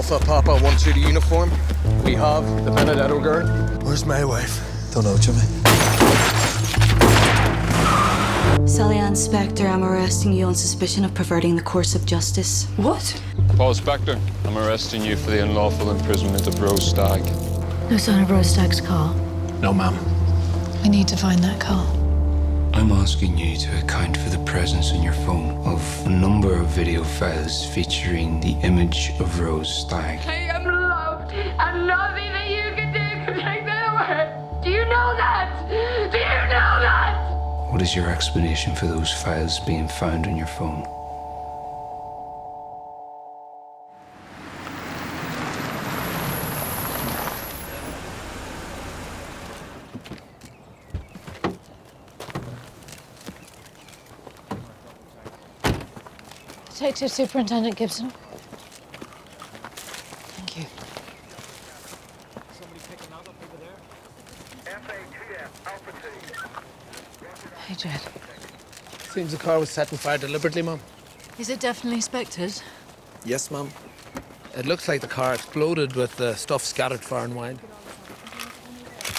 Alpha Papa 1-2 uniform. We have the Benedetto girl. Where's my wife? Don't know, Jimmy. Salian Spectre, I'm arresting you on suspicion of perverting the course of justice. What? Paul Spectre, I'm arresting you for the unlawful imprisonment of Rose Stag. No sign of Rose Stag's car. No, ma'am. We need to find that car. I'm asking you to account for the presence on your phone of a number of video files featuring the image of Rose Stag. I am loved, and nothing that you can do can take that away. Do you know that? Do you know that? What is your explanation for those files being found on your phone? Detective Superintendent Gibson. Thank you. Hey, Jed. Seems the car was set on fire deliberately, Mum. Is it definitely Spectre's? Yes, Mum. It looks like the car exploded with the stuff scattered far and wide.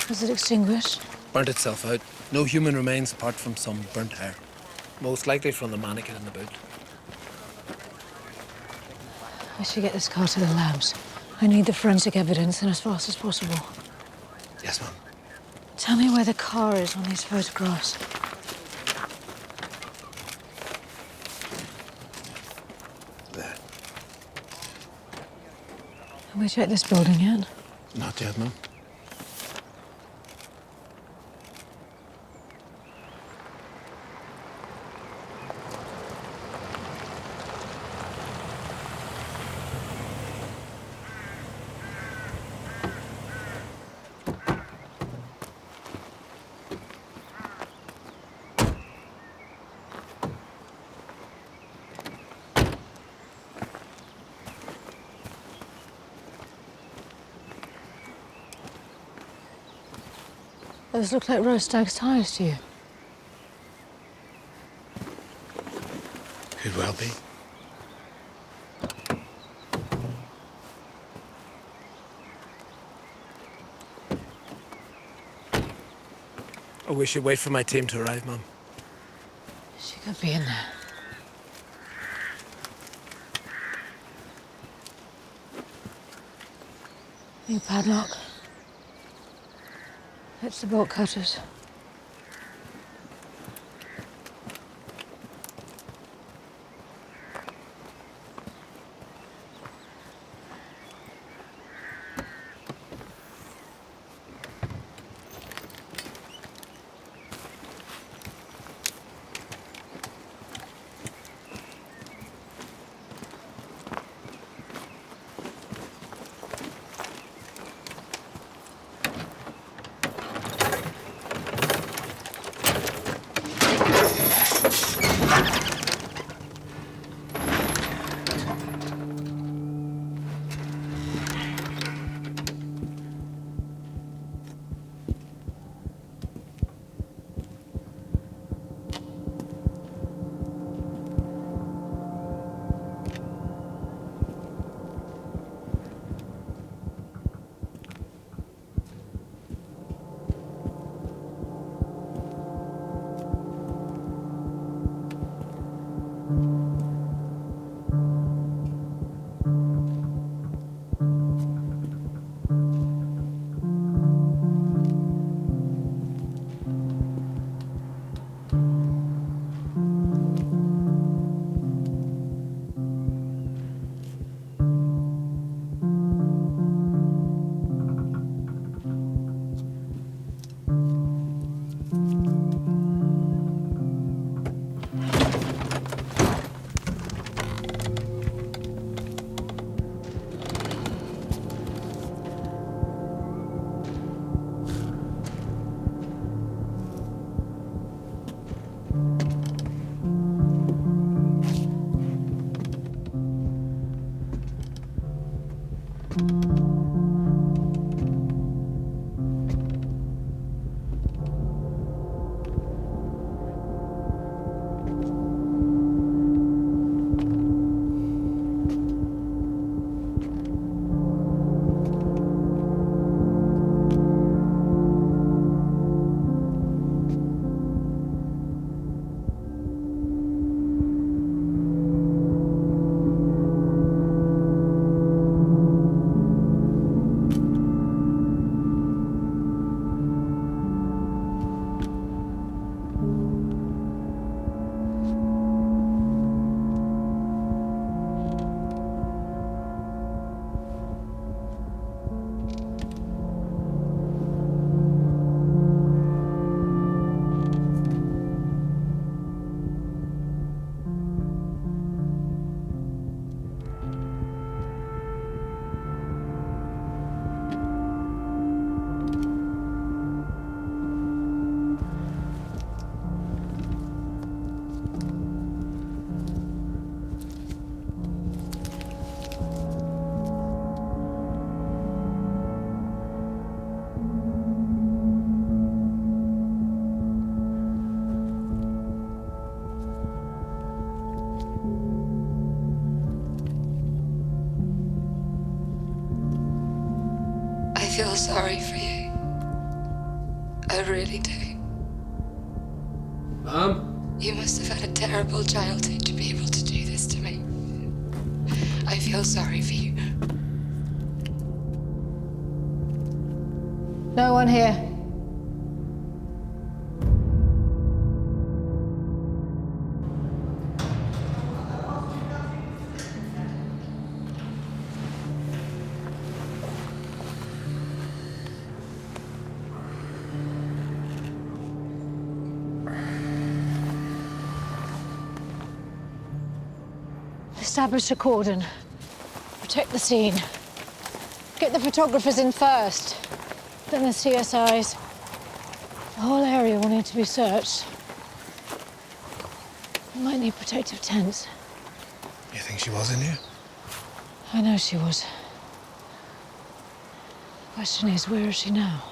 Was it extinguished? Burnt itself out. No human remains apart from some burnt hair. Most likely from the mannequin in the boot. I should get this car to the labs. I need the forensic evidence and as fast as possible. Yes, Mum. Tell me where the car is on these photographs. There. Have we checked this building yet? Not yet, Mum. Those look like Rose Stag's tires to you. Could well be. Oh, we should wait for my team to arrive, Mum. She could be in there. New padlock. It's the bolt cutters. feel sorry for you. I really do. Mom? You must have had a terrible childhood to be able to do this to me. I feel sorry for you. No one here. Establish a cordon. Protect the scene. Get the photographers in first, then the CSIs. The whole area will need to be searched. We might need protective tents. You think she was in here? I know she was. The question is, where is she now?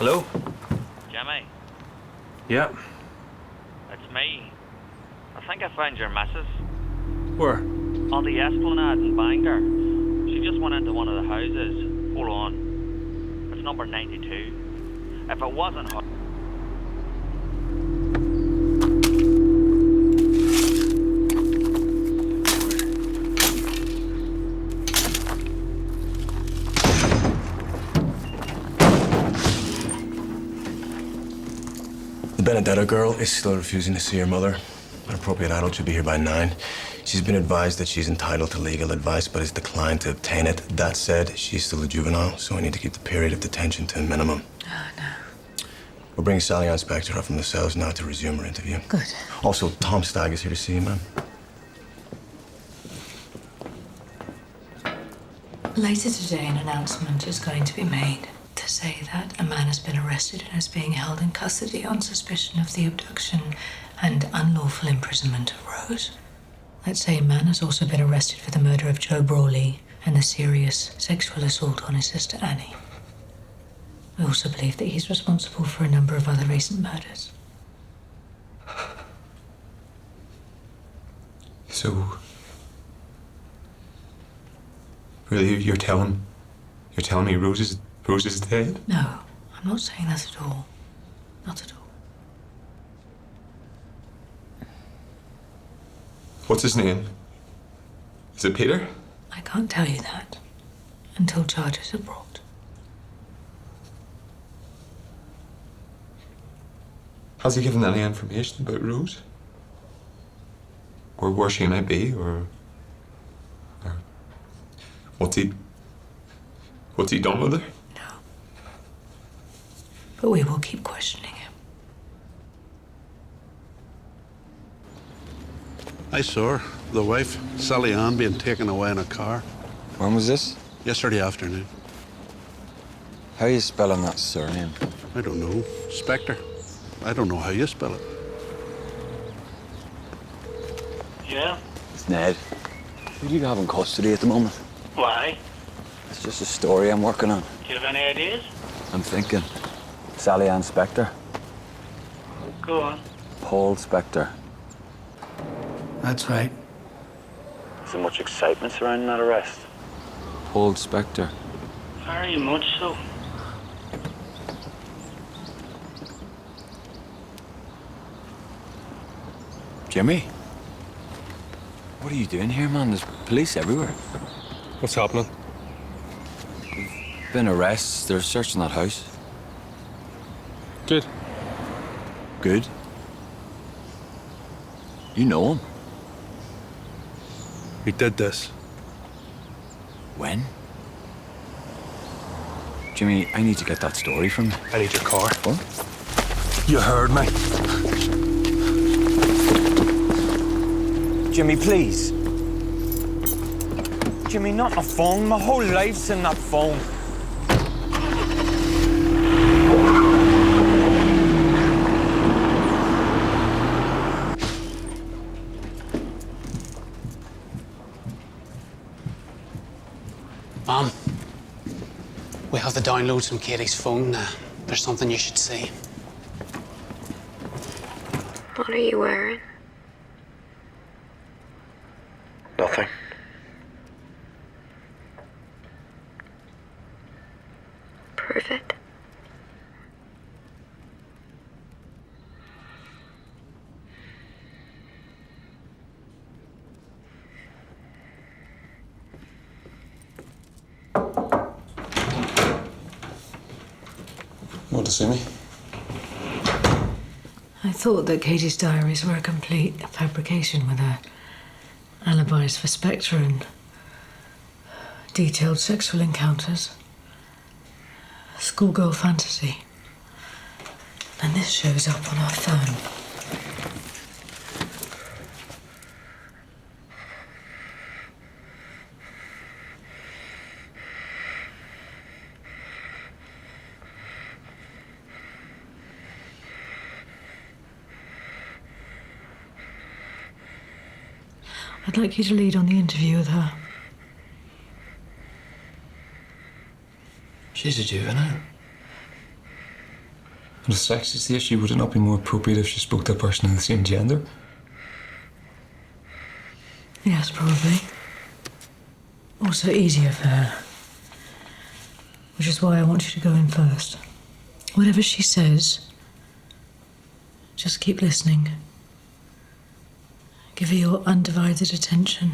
Hello? Jimmy, Yeah. it's me. I think I found your missus. Where? On the Esplanade in Bangor. She just went into one of the houses. Hold on. It's number 92. If it wasn't her... The Benedetto girl is still refusing to see her mother. An appropriate adult should be here by 9. She's been advised that she's entitled to legal advice, but has declined to obtain it. That said, she's still a juvenile, so we need to keep the period of detention to a minimum. Oh, no. We're bringing Salian Spectre up from the cells now to resume her interview. Good. Also, Tom Stag is here to see you, ma'am. Later today, an announcement is going to be made to say that a man has been arrested and is being held in custody on suspicion of the abduction and unlawful imprisonment of Rose. That same man has also been arrested for the murder of Joe Brawley and the serious sexual assault on his sister Annie. We also believe that he's responsible for a number of other recent murders. So, really, you're telling me Rose is dead? No, I'm not saying that at all. Not at all. What's his name? Is it Peter? I can't tell you that until charges are brought. Has he given any information about Rose? Or where she might be, or what's he done with her? No. But we will keep questioning him. I saw her, the wife, Salian, being taken away in a car When was this? yesterday afternoon. How are you spelling that surname? I don't know. Spectre. I don't know how you spell it. Yeah? It's Ned. Who do you have in custody at the moment? Why? It's just a story I'm working on. Do you have any ideas? I'm thinking. Salian Spectre. Go on. Paul Spectre. That's right. Is there much excitement surrounding that arrest? Paul Spectre. Very much so. Jimmy? What are you doing here, man? There's police everywhere. What's happening? Been arrests. They're searching that house. Good. Good? You know him? He did this. When? Jimmy, I need to get that story from you. I need your car. What? You heard me. Jimmy, please. Jimmy, not my phone. My whole life's in that phone. Mom, we have the downloads from Katie's phone. There's something you should see. What are you wearing? Nothing. Prove it. Want to see me? I thought that Katie's diaries were a complete fabrication with her alibis for Spectre and detailed sexual encounters. Schoolgirl fantasy. And this shows up on our phone. I'd like you to lead on the interview with her. She's a juvenile. And if sex is the issue, would it not be more appropriate if she spoke to a person of the same gender? Yes, probably. Also easier for her. Which is why I want you to go in first. Whatever she says, just keep listening. Give her your undivided attention.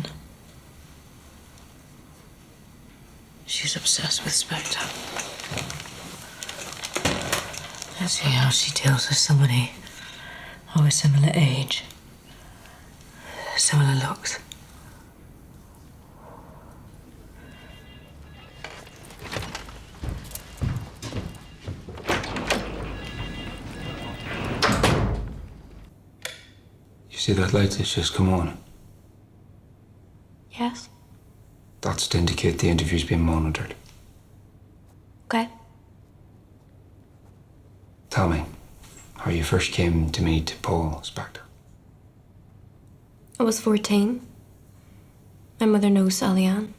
She's obsessed with Spectre. Let's see how she deals with somebody of a similar age, similar looks. You see that light that's just come on? Yes? That's to indicate the interview's being monitored. Okay. Tell me how you first came to meet Paul Spectre. I was 14. My mother knows Salian.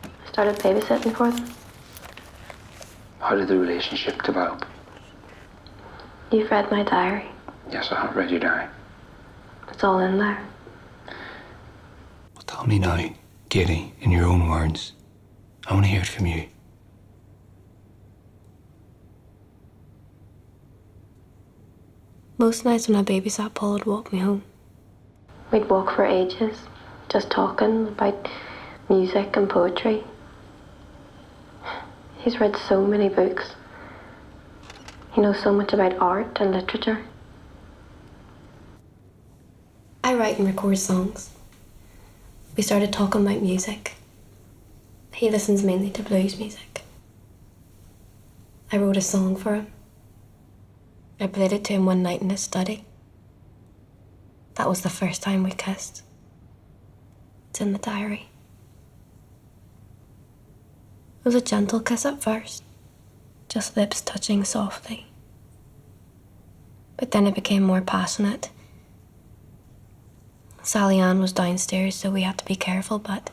I started babysitting for them. How did the relationship develop? You've read my diary. Yes, I have read your diary. It's all in there. Well, tell me now, Katie, in your own words. I want to hear it from you. Most nights when I babysat, Paul would walk me home. We'd walk for ages, just talking about music and poetry. He's read so many books. He knows so much about art and literature. I write and record songs. We started talking about music. He listens mainly to blues music. I wrote a song for him. I played it to him one night in his study. That was the first time we kissed. It's in the diary. It was a gentle kiss at first, just lips touching softly. But then it became more passionate. Salian was downstairs, so we had to be careful, but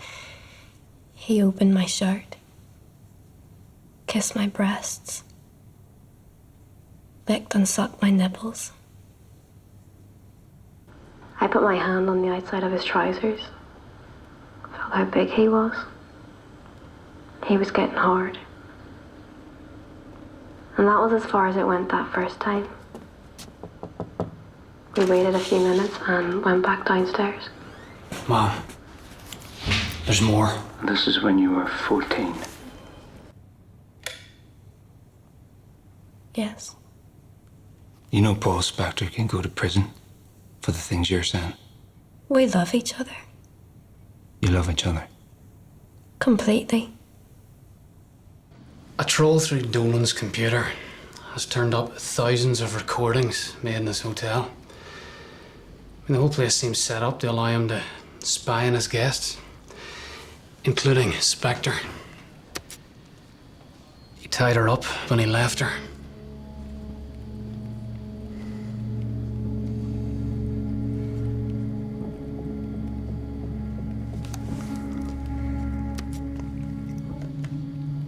he opened my shirt, kissed my breasts, licked and sucked my nipples. I put my hand on the outside of his trousers, felt how big he was. He was getting hard. And that was as far as it went that first time. We waited a few minutes and went back downstairs. Mom, there's more. This is when you were 14. Yes. You know Paul Spectre can go to prison for the things you're saying. We love each other. You love each other. Completely. A troll through Dolan's computer has turned up thousands of recordings made in this hotel. The whole place seems set up to allow him to spy on his guests, including Spectre. He tied her up when he left her.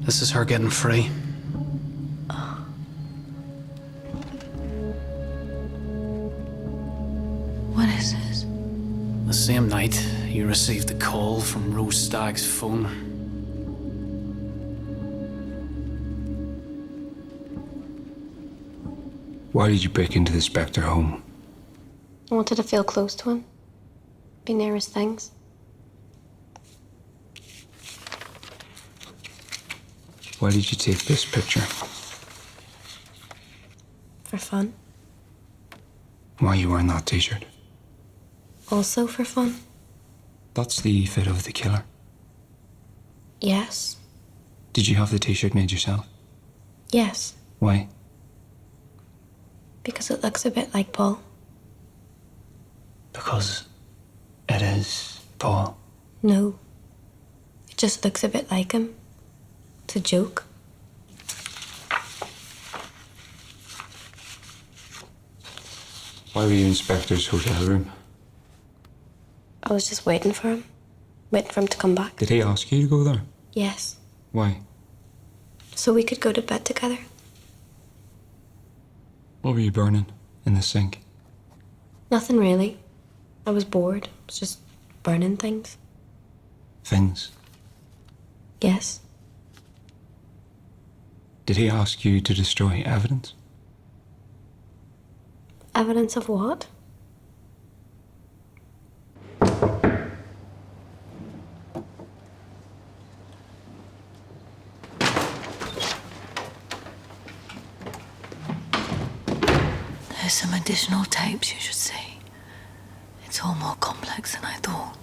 This is her getting free. What is this? The same night, you received a call from Rose Stag's phone. Why did you break into the Spectre home? I wanted to feel close to him. Be near his things. Why did you take this picture? For fun. Why are you wearing that t-shirt? Also for fun. That's the fit of the killer. Yes. Did you have the t-shirt made yourself? Yes. Why? Because it looks a bit like Paul. Because it is Paul. No. It just looks a bit like him. It's a joke. Why were you in Spectre's hotel room? I was just waiting for him. Waiting for him to come back. Did he ask you to go there? Yes. Why? So we could go to bed together. What were you burning in the sink? Nothing really. I was bored. I was just burning things. Things? Yes. Did he ask you to destroy evidence? Evidence of what? There's some additional tapes you should see. It's all more complex than I thought.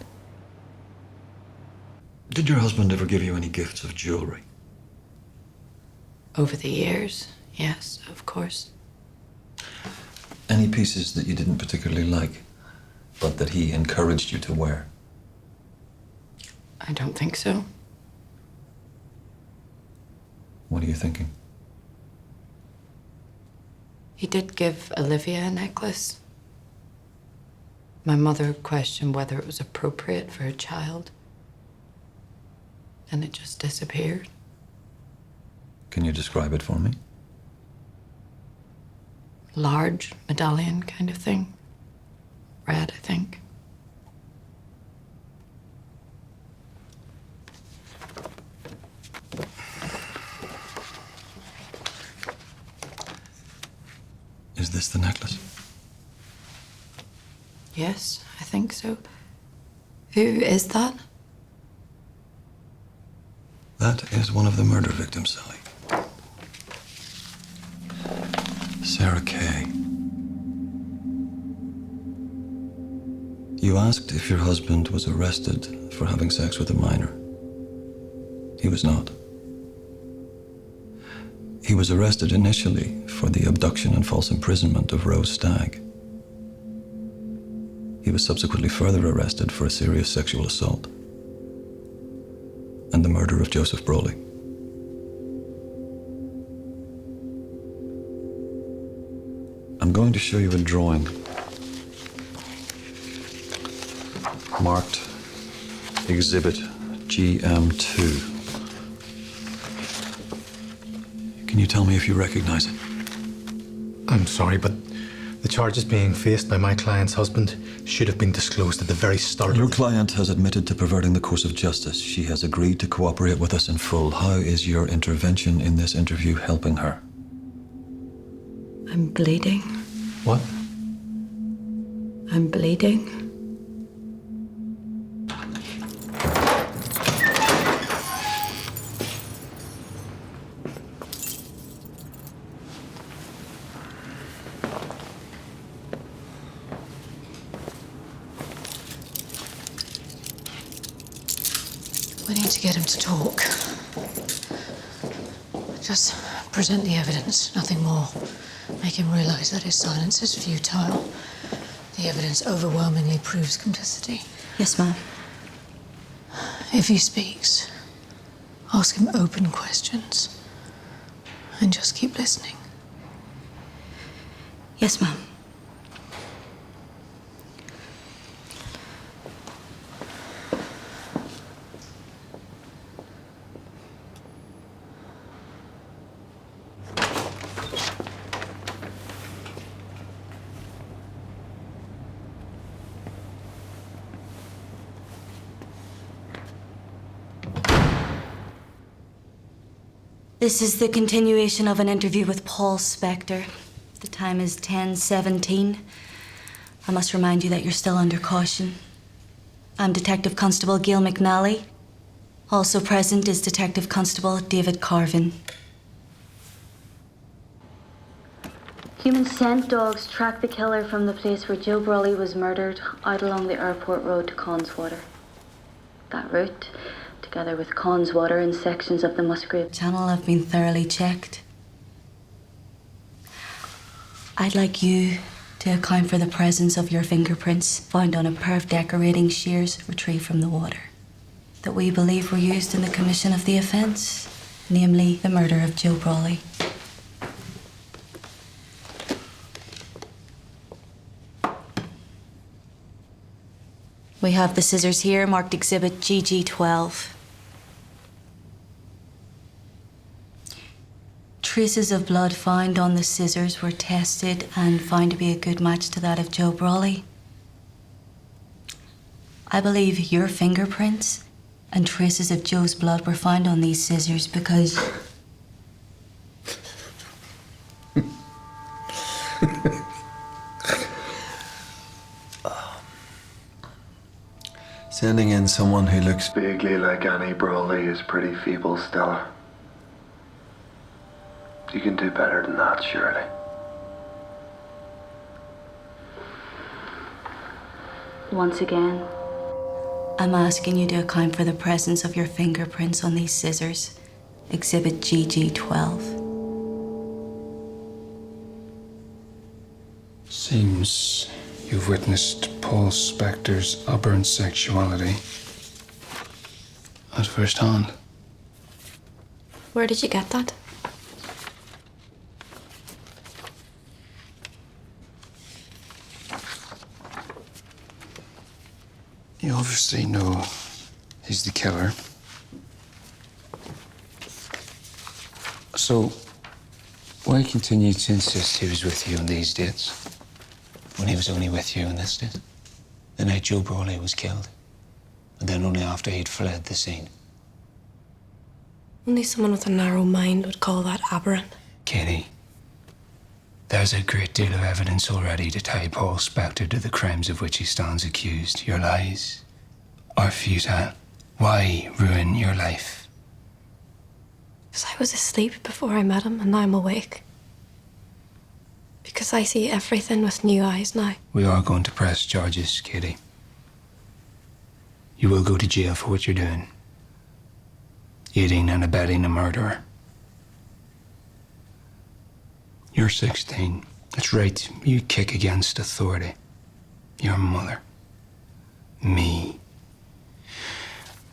Did your husband ever give you any gifts of jewelry? Over the years, yes, of course. Any pieces that you didn't particularly like, but that he encouraged you to wear? I don't think so. What are you thinking? He did give Olivia a necklace. My mother questioned whether it was appropriate for a child. And it just disappeared. Can you describe it for me? Large medallion kind of thing. Red, I think. Is this the necklace? Yes, I think so. Who is that? That is one of the murder victims, Sally. Sarah Kay. You asked if your husband was arrested for having sex with a minor. He was not. He was arrested initially for the abduction and false imprisonment of Rose Stag. He was subsequently further arrested for a serious sexual assault and the murder of Joseph Broley. I'm going to show you a drawing marked Exhibit GM2. Can you tell me if you recognize it? I'm sorry, but the charges being faced by my client's husband should have been disclosed at the very start. Your client has admitted to perverting the course of justice. She has agreed to cooperate with us in full. How is your intervention in this interview helping her? I'm bleeding. What? I'm bleeding. We need to get him to talk. Just present the evidence, nothing more. Make him realize that his silence is futile. The evidence overwhelmingly proves complicity. Yes, ma'am. If he speaks, ask him open questions. And just keep listening. Yes, ma'am. This is the continuation of an interview with Paul Spectre. The time is 10:17. I must remind you that you're still under caution. I'm Detective Constable Gail McNally. Also present is Detective Constable David Carvin. Human scent dogs tracked the killer from the place where Joe Brawley was murdered out along the airport road to Conswater. That route, together with Conswater and sections of the Musgrave Channel, have been thoroughly checked. I'd like you to account for the presence of your fingerprints found on a pair of decorating shears retrieved from the water that we believe were used in the commission of the offence, namely the murder of Joe Brawley. We have the scissors here marked Exhibit GG12. Traces of blood found on the scissors were tested and found to be a good match to that of Joe Brawley. I believe your fingerprints and traces of Joe's blood were found on these scissors because... Sending in someone who looks vaguely like Annie Brawley is pretty feeble, Stella. You can do better than that, surely. Once again, I'm asking you to account for the presence of your fingerprints on these scissors. Exhibit GG12. Seems you've witnessed Paul Spectre's aberrant sexuality at first hand. Where did you get that? You obviously know he's the killer. So, why continue to insist he was with you on these dates when he was only with you on this date? The night Joe Brawley was killed, and then only after he'd fled the scene. Only someone with a narrow mind would call that aberrant. Katie, there's a great deal of evidence already to tie Paul Spectre to the crimes of which he stands accused. Your lies are futile. Why ruin your life? Because I was asleep before I met him, and now I'm awake. Because I see everything with new eyes now. We are going to press charges, Katie. You will go to jail for what you're doing. Aiding and abetting a murderer. You're 16. That's right. You kick against authority. Your mother. Me.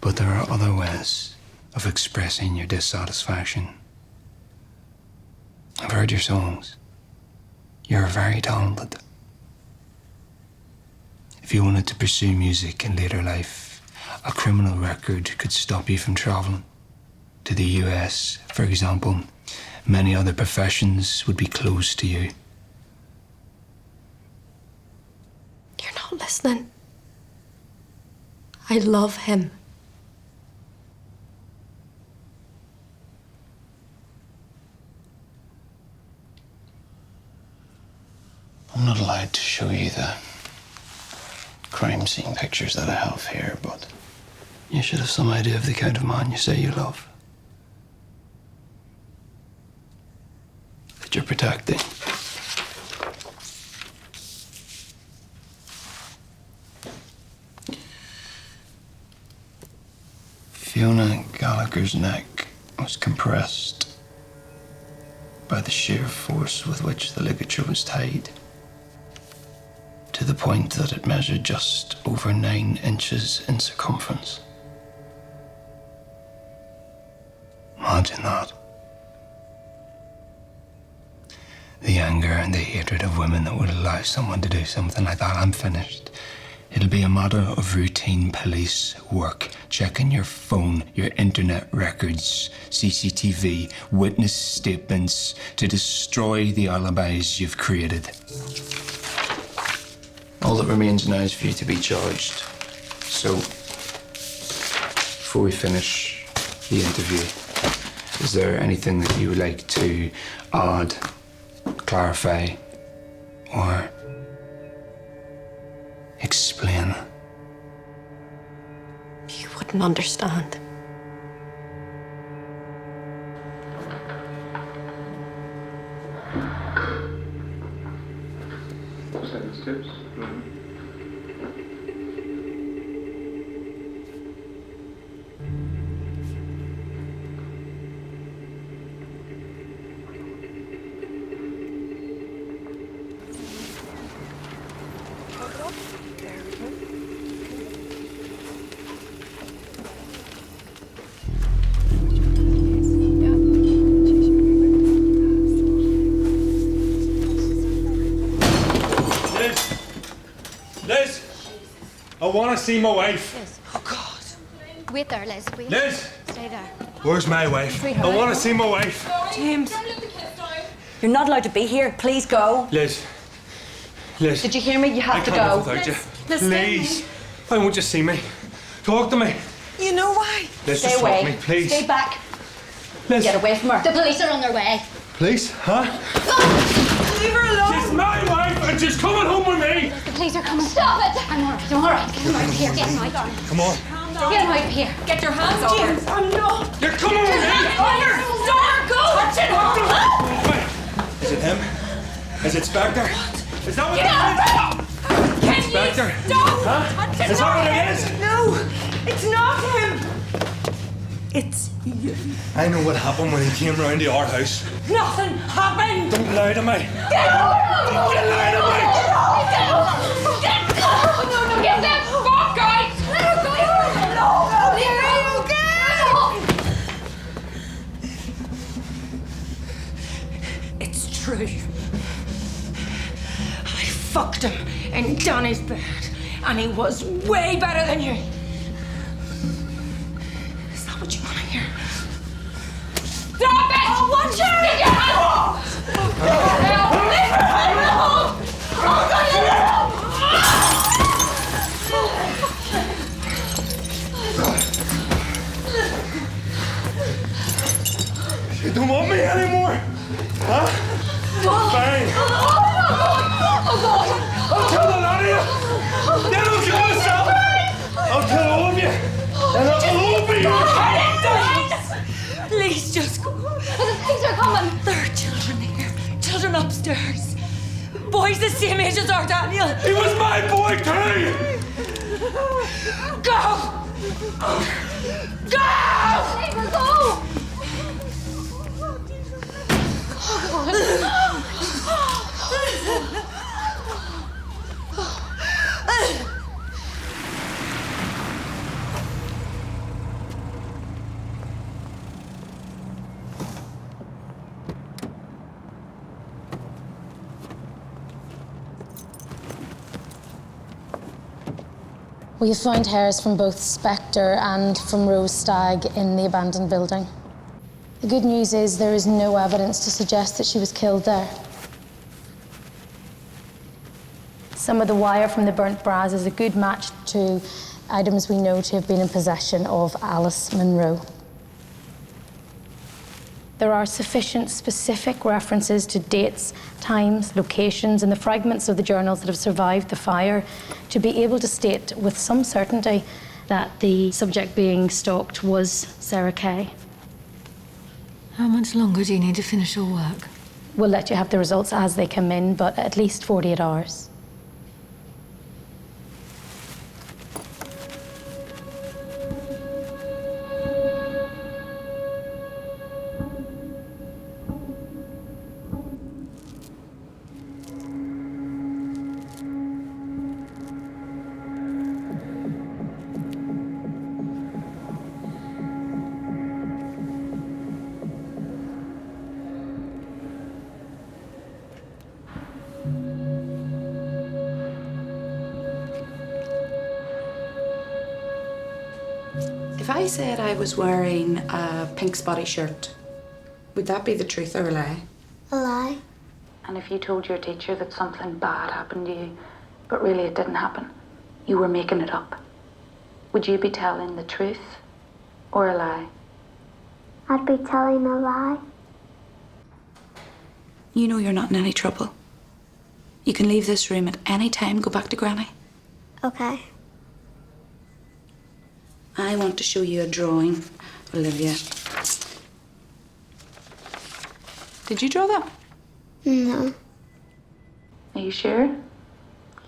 But there are other ways of expressing your dissatisfaction. I've heard your songs. You're very talented. If you wanted to pursue music in later life, a criminal record could stop you from traveling to the US, for example. Many other professions would be closed to you. You're not listening. I love him. I'm not allowed to show you the crime scene pictures that I have here, but you should have some idea of the kind of man you say you love. That you're protecting. Fiona Gallagher's neck was compressed by the sheer force with which the ligature was tied, to the point that it measured just over 9 inches in circumference. Imagine that. The anger and the hatred of women that would allow someone to do something like that. I'm finished. It'll be a matter of routine police work, checking your phone, your internet records, CCTV, witness statements, to destroy the alibis you've created. All that remains now is for you to be charged. So, before we finish the interview, is there anything that you would like to add, clarify, or explain? You wouldn't understand. Steps. I want to see my wife. Liz. Oh, God. Wait there, Liz. Wait. Liz! Stay there. Where's my wife? I want to see my wife. James. You're not allowed to be here. Please go. Liz. Liz. Did you hear me? You have to go. I can't live without you. Liz, please. Why won't you see me? Talk to me. You know why. Liz, Stay just away. talk to me, please. Stay back. Liz. Get away from her. The police are on their way. Police? Huh? Leave her alone. She's my wife and she's coming home with me. The police are coming. Stop it. I'm all right. Get him out of here. Get him out. Come on. Get him out of here. Get your hands off James, her. I'm not. You're coming with me. Stop. Go. Touch it. Wait. Is it him? Is it Spectre? Is that what Get it is? Can Spectre? you stop? Huh? Touch it. Is that what it is? No, it's not him. It's you. I know what happened when he came round to our house. Nothing happened. Don't lie to me. Get out. Don't lie to me. Get out. Get out. No, get that fuck out. Let her go. It's true. I fucked him in Danny's bed, and he was way better than you. Is that what you want to hear? Stop it! Oh, watch out! Get your hands off! Leave her alone! Oh, God, leave her alone! You don't want me anymore? Huh? Fine. Oh, God. I'll kill the lot of you. Then I'll kill myself. I'll kill all of you. And I'll all be yours. Please just go. The police are coming. There are children here. Children upstairs. Boys the same age as our Daniel. He was my boy too. Go. Go. Leave her go. We have found hairs from both Spectre and from Rose Stag in the abandoned building. The good news is there is no evidence to suggest that she was killed there. Some of the wire from the burnt bras is a good match to items we know to have been in possession of Alice Munro. There are sufficient specific references to dates, times, locations, and the fragments of the journals that have survived the fire to be able to state with some certainty that the subject being stalked was Sarah Kay. How much longer do you need to finish your work? We'll let you have the results as they come in, but at least 48 hours. If I said I was wearing a pink spotty shirt, would that be the truth or a lie? A lie. And if you told your teacher that something bad happened to you, but really it didn't happen, you were making it up, would you be telling the truth or a lie? I'd be telling a lie. You know you're not in any trouble. You can leave this room at any time, go back to Granny. Okay. I want to show you a drawing, Olivia. Did you draw that? No. Are you sure?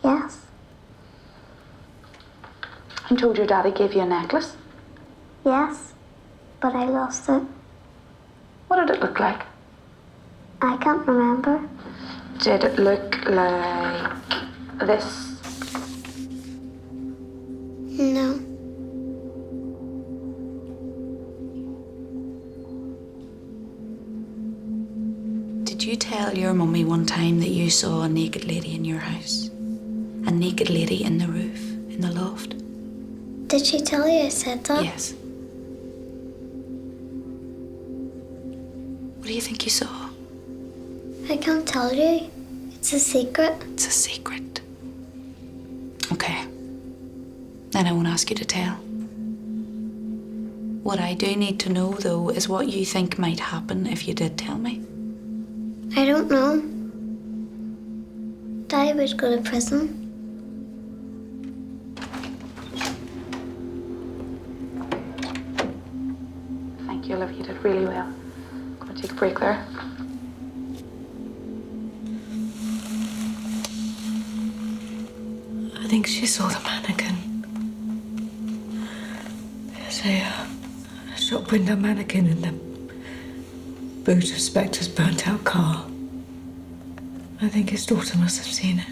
Yes. I told your daddy gave you a necklace. Yes. But I lost it. What did it look like? I can't remember. Did it look like this? No. Did you tell your mummy one time that you saw a naked lady in your house? A naked lady in the roof, in the loft? Did she tell you I said that? Yes. What do you think you saw? I can't tell you. It's a secret. It's a secret. Okay. Then I won't ask you to tell. What I do need to know, though, is what you think might happen if you did tell me. I don't know. Daddy would go to prison. Thank you, Olivia. You did really well. I'm going to take a break there. I think she saw the mannequin. There's a shop window mannequin in the boot of Spectre's burnt out car. I think his daughter must have seen it.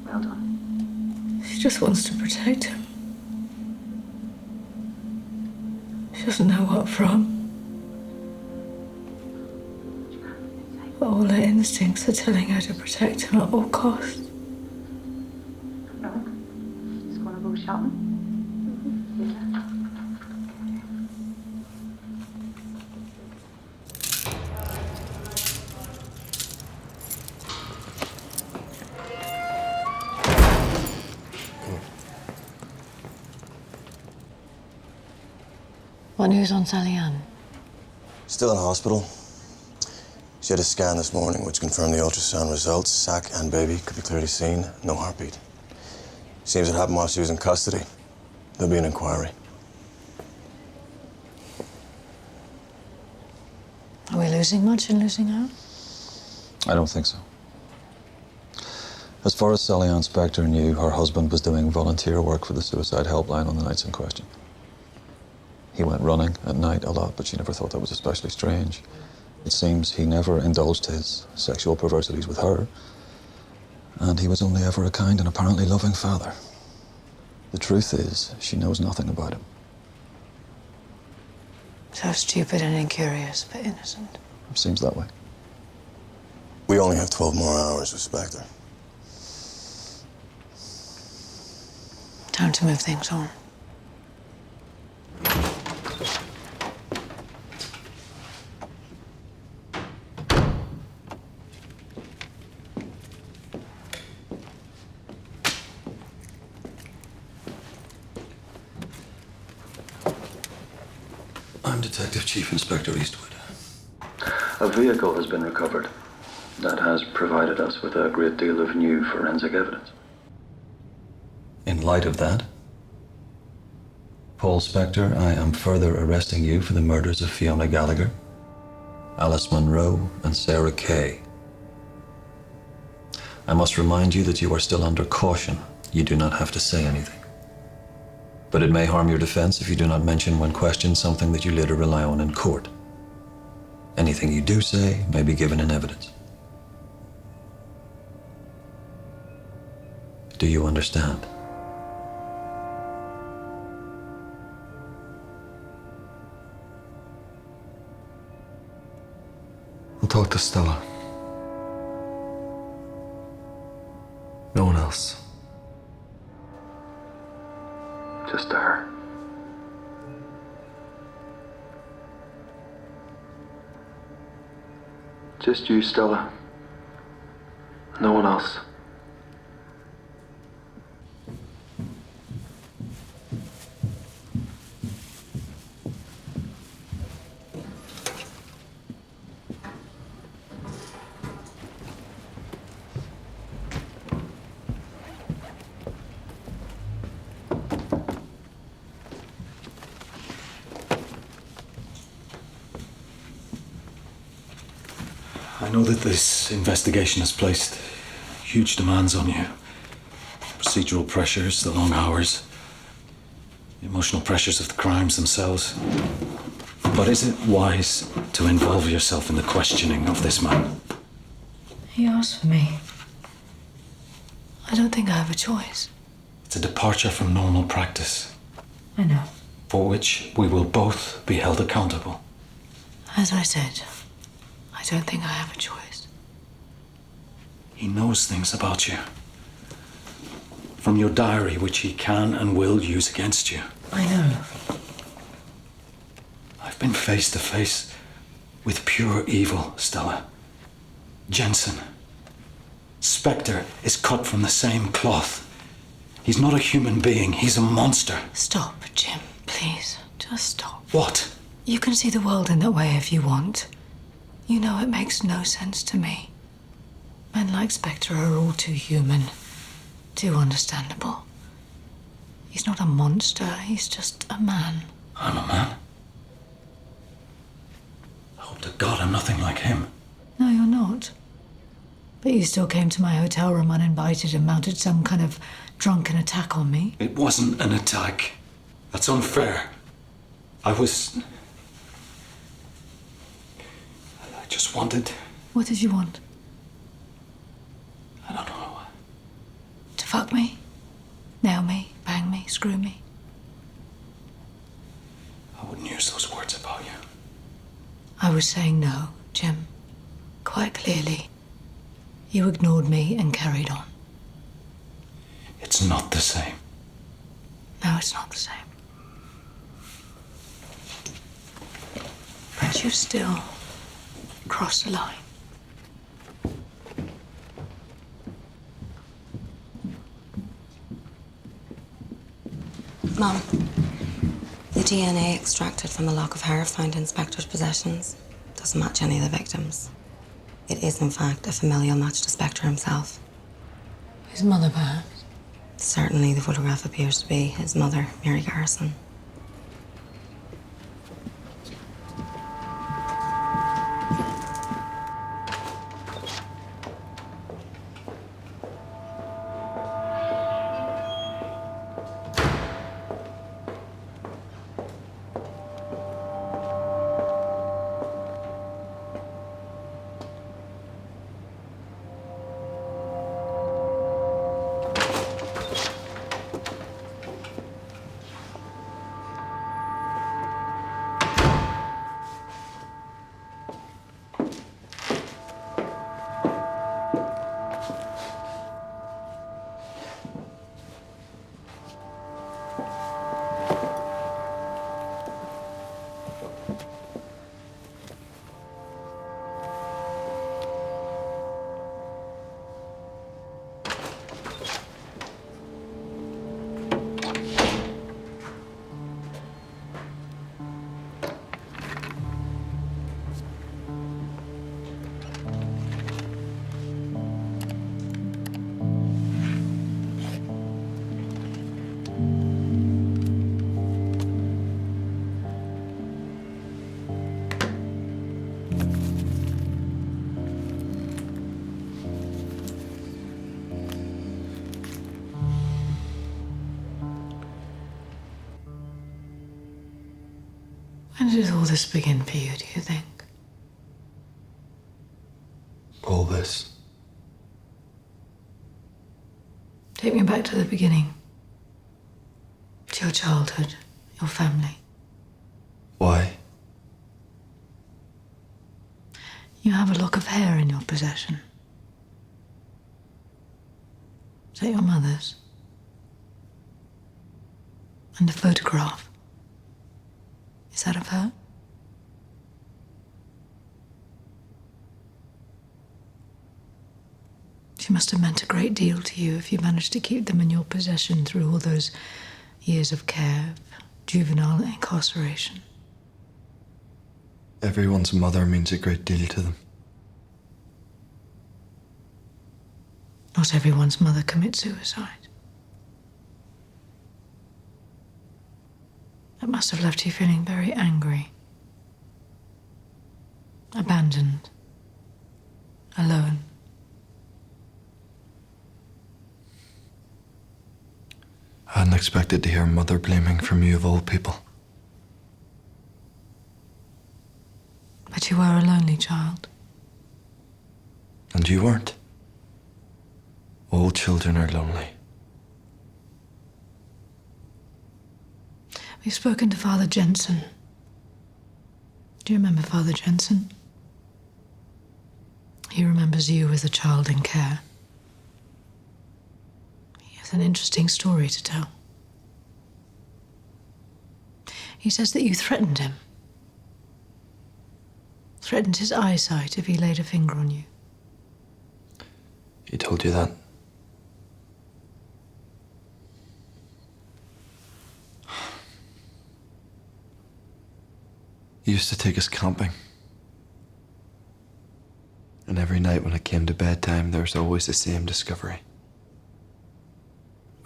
Well done. She just wants to protect him. She doesn't know what from. All her instincts are telling her to protect him at all costs. No. Just going to go shopping. What news on Salian? Still in hospital. She had a scan this morning which confirmed the ultrasound results. Sac and baby could be clearly seen. No heartbeat. Seems it happened while she was in custody. There'll be an inquiry. Are we losing much in losing out? I don't think so. As far as Salian Spectre knew, her husband was doing volunteer work for the suicide helpline on the nights in question. He went running at night a lot, but she never thought that was especially strange. It seems he never indulged his sexual perversities with her, and he was only ever a kind and apparently loving father. The truth is, she knows nothing about him. So stupid and incurious, but innocent. It seems that way. We only have 12 more hours with Spectre. Time to move things on. I'm Detective Chief Inspector Eastwood. A vehicle has been recovered. That has provided us with a great deal of new forensic evidence. In light of that, Paul Spectre, I am further arresting you for the murders of Fiona Gallagher, Alice Munro, and Sarah Kay. I must remind you that you are still under caution. You do not have to say anything. But it may harm your defense if you do not mention when questioned something that you later rely on in court. Anything you do say may be given in evidence. Do you understand? We'll talk to Stella. No one else. Just to her. Just you, Stella. No one else. I know that this investigation has placed huge demands on you. Procedural pressures, the long hours, the emotional pressures of the crimes themselves. But is it wise to involve yourself in the questioning of this man? He asked for me. I don't think I have a choice. It's a departure from normal practice, I know. for which we will both be held accountable. As I said, I don't think I have a choice. He knows things about you. From your diary, which he can and will use against you. I know. I've been face to face with pure evil, Stella. Jensen. Spectre is cut from the same cloth. He's not a human being, he's a monster. Stop, Jim, please. Just stop. What? You can see the world in that way if you want. You know it makes no sense to me. Men like Spectre are all too human, too understandable. He's not a monster, he's just a man. I'm a man. I hope to God I'm nothing like him. No, you're not. But you still came to my hotel room uninvited and mounted some kind of drunken attack on me. It wasn't an attack. That's unfair. I just wanted... What did you want? I don't know. To fuck me? Nail me? Bang me? Screw me? I wouldn't use those words about you. I was saying no, Jim. Quite clearly. You ignored me and carried on. It's not the same. No, it's not the same. But you still crossed the line. Mom, the DNA extracted from the lock of hair found in Spectre's possessions doesn't match any of the victims. It is, in fact, a familial match to Spectre himself. His mother, perhaps? Certainly, the photograph appears to be his mother, Mary Garrison. did all this begin for you, do you think? All this. Take me back to the beginning. To your childhood, your family. Why? You have a lock of hair in your possession. Is that your mother's? And a photograph. Is that of her? She must have meant a great deal to you if you managed to keep them in your possession through all those years of care, juvenile incarceration. Everyone's mother means a great deal to them. Not everyone's mother commits suicide. That must have left you feeling very angry, abandoned, alone. I hadn't expected to hear mother blaming from you of all people. But you were a lonely child. And you weren't. All children are lonely. We've spoken to Father Jensen. Do you remember Father Jensen? He remembers you as a child in care. He has an interesting story to tell. He says that you threatened him. Threatened his eyesight if he laid a finger on you. He told you that? He used to take us camping. And every night when it came to bedtime, there was always the same discovery.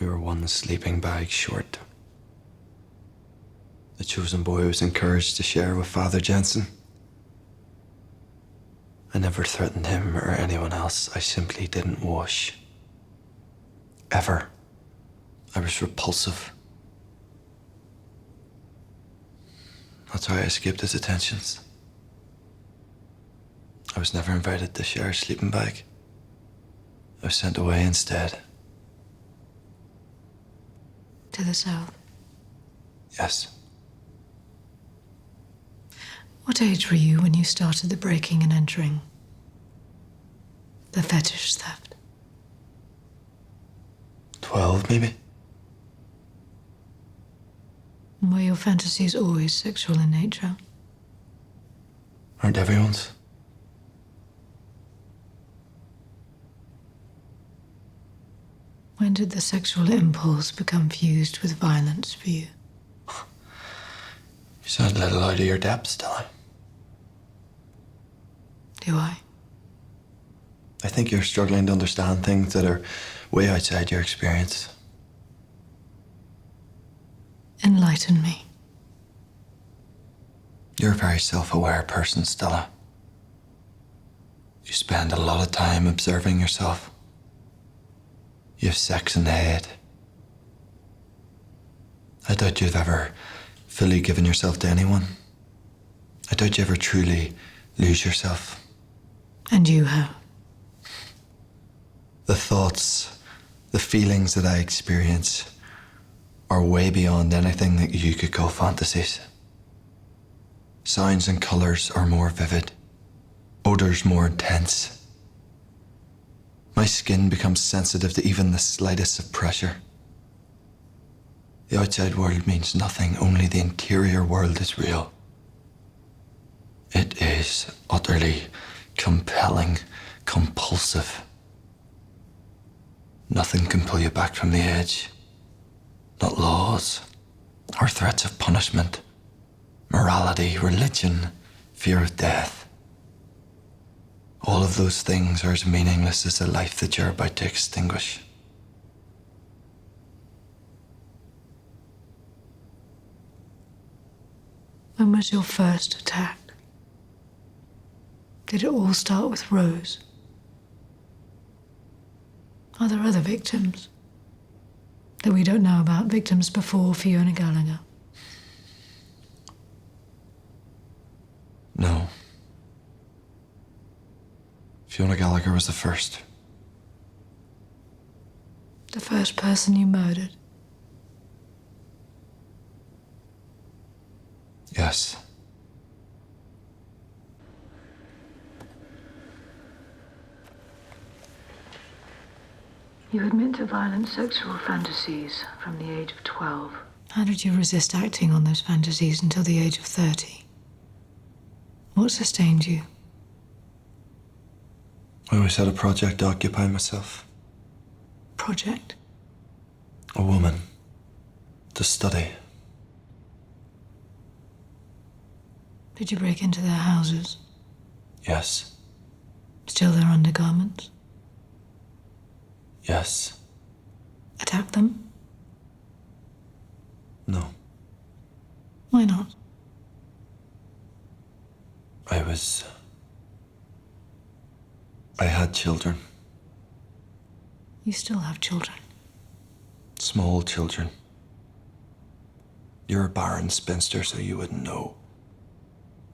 We were one sleeping bag short. The chosen boy was encouraged to share with Father Jensen. I never threatened him or anyone else. I simply didn't wash. Ever. I was repulsive. That's how I escaped his attentions. I was never invited to share a sleeping bag. I was sent away instead. To the south? Yes. What age were you when you started the breaking and entering? The fetish theft? 12, maybe? Were your fantasies always sexual in nature? Aren't everyone's? When did the sexual impulse become fused with violence for you? You sound a little out of your depth, Stella. Do I? I think you're struggling to understand things that are way outside your experience. Enlighten me. You're a very self-aware person, Stella. You spend a lot of time observing yourself. You have sex in the head. I doubt you've ever fully given yourself to anyone. I doubt you ever truly lose yourself. And you have? The thoughts, the feelings that I experience are way beyond anything that you could call fantasies. Sounds and colours are more vivid. Odours more intense. My skin becomes sensitive to even the slightest of pressure. The outside world means nothing, only the interior world is real. It is utterly compelling, compulsive. Nothing can pull you back from the edge. Not laws, or threats of punishment, morality, religion, fear of death. All of those things are as meaningless as the life that you're about to extinguish. When was your first attack? Did it all start with Rose? Are there other victims that we don't know about? Victims before Fiona Gallagher? Fiona Gallagher was the first. The first person you murdered? Yes. You admit to violent sexual fantasies from the age of 12. How did you resist acting on those fantasies until the age of 30? What sustained you? I always had a project to occupy myself. Project? A woman. To study. Did you break into their houses? Yes. Steal their undergarments? Yes. Attack them? No. Why not? I had children. You still have children. Small children. You're a barren spinster, so you wouldn't know.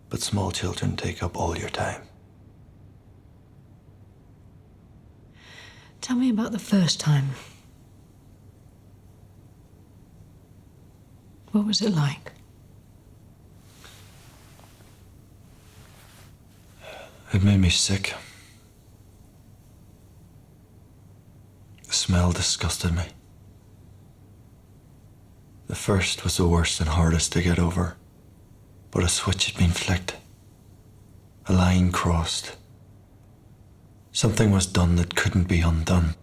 But small children take up all your time. Tell me about the first time. What was it like? It made me sick. The smell disgusted me. The first was the worst and hardest to get over, but a switch had been flicked. A line crossed. Something was done that couldn't be undone.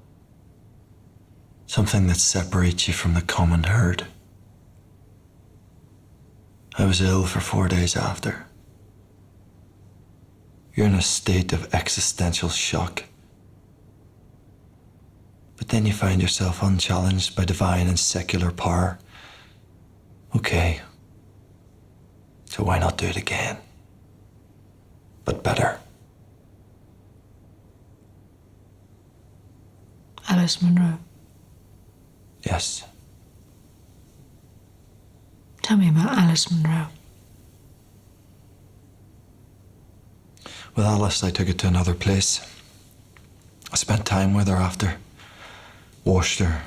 Something that separates you from the common herd. I was ill for 4 days after. You're in a state of existential shock. But then you find yourself unchallenged by divine and secular power. Okay. So why not do it again? But better. Alice Munro. Yes. Tell me about Alice Munro. With Alice, I took it to another place. I spent time with her after. Washed her,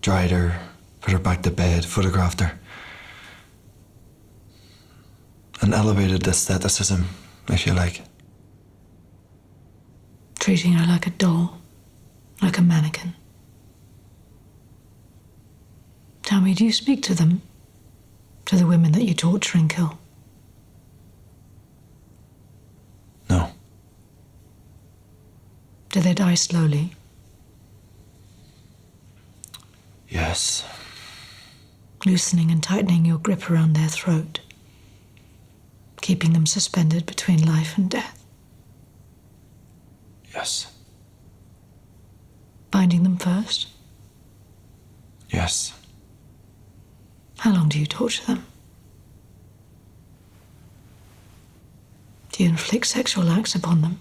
dried her, put her back to bed, photographed her. An elevated aestheticism, if you like. Treating her like a doll, like a mannequin. Tell me, do you speak to them? To the women that you torture and kill? No. Do they die slowly? Yes. Loosening and tightening your grip around their throat. Keeping them suspended between life and death. Yes. Binding them first? Yes. How long do you torture them? Do you inflict sexual acts upon them?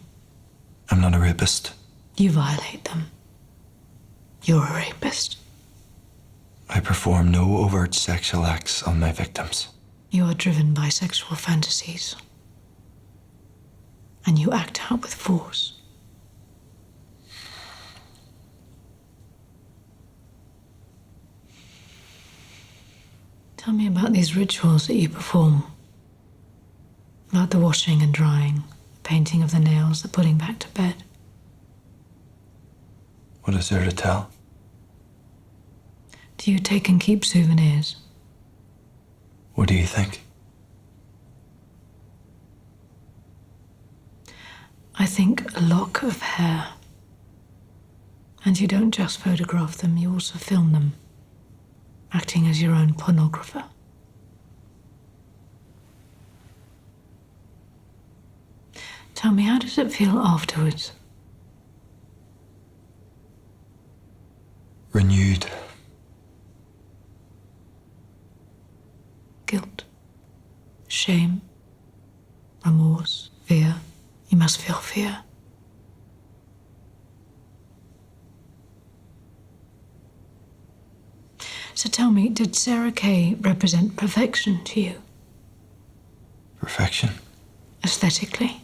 I'm not a rapist. You violate them. You're a rapist. I perform no overt sexual acts on my victims. You are driven by sexual fantasies. And you act out with force. Tell me about these rituals that you perform. About the washing and drying, the painting of the nails, the putting back to bed. What is there to tell? Do you take and keep souvenirs? What do you think? I think a lock of hair. And you don't just photograph them, you also film them, acting as your own pornographer. Tell me, how does it feel afterwards? Renewed. Guilt, shame, remorse, fear. You must feel fear. So tell me, did Sarah Kay represent perfection to you? Perfection? Aesthetically?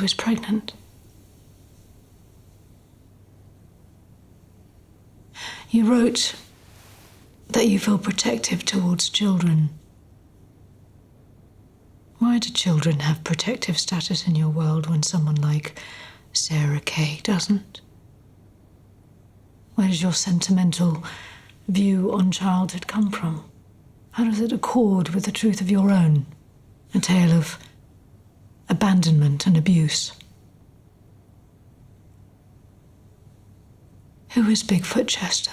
was pregnant. You wrote that you feel protective towards children. Why do children have protective status in your world when someone like Sarah Kay doesn't? Where does your sentimental view on childhood come from? How does it accord with the truth of your own? A tale of abandonment and abuse. Who is Bigfoot Chester?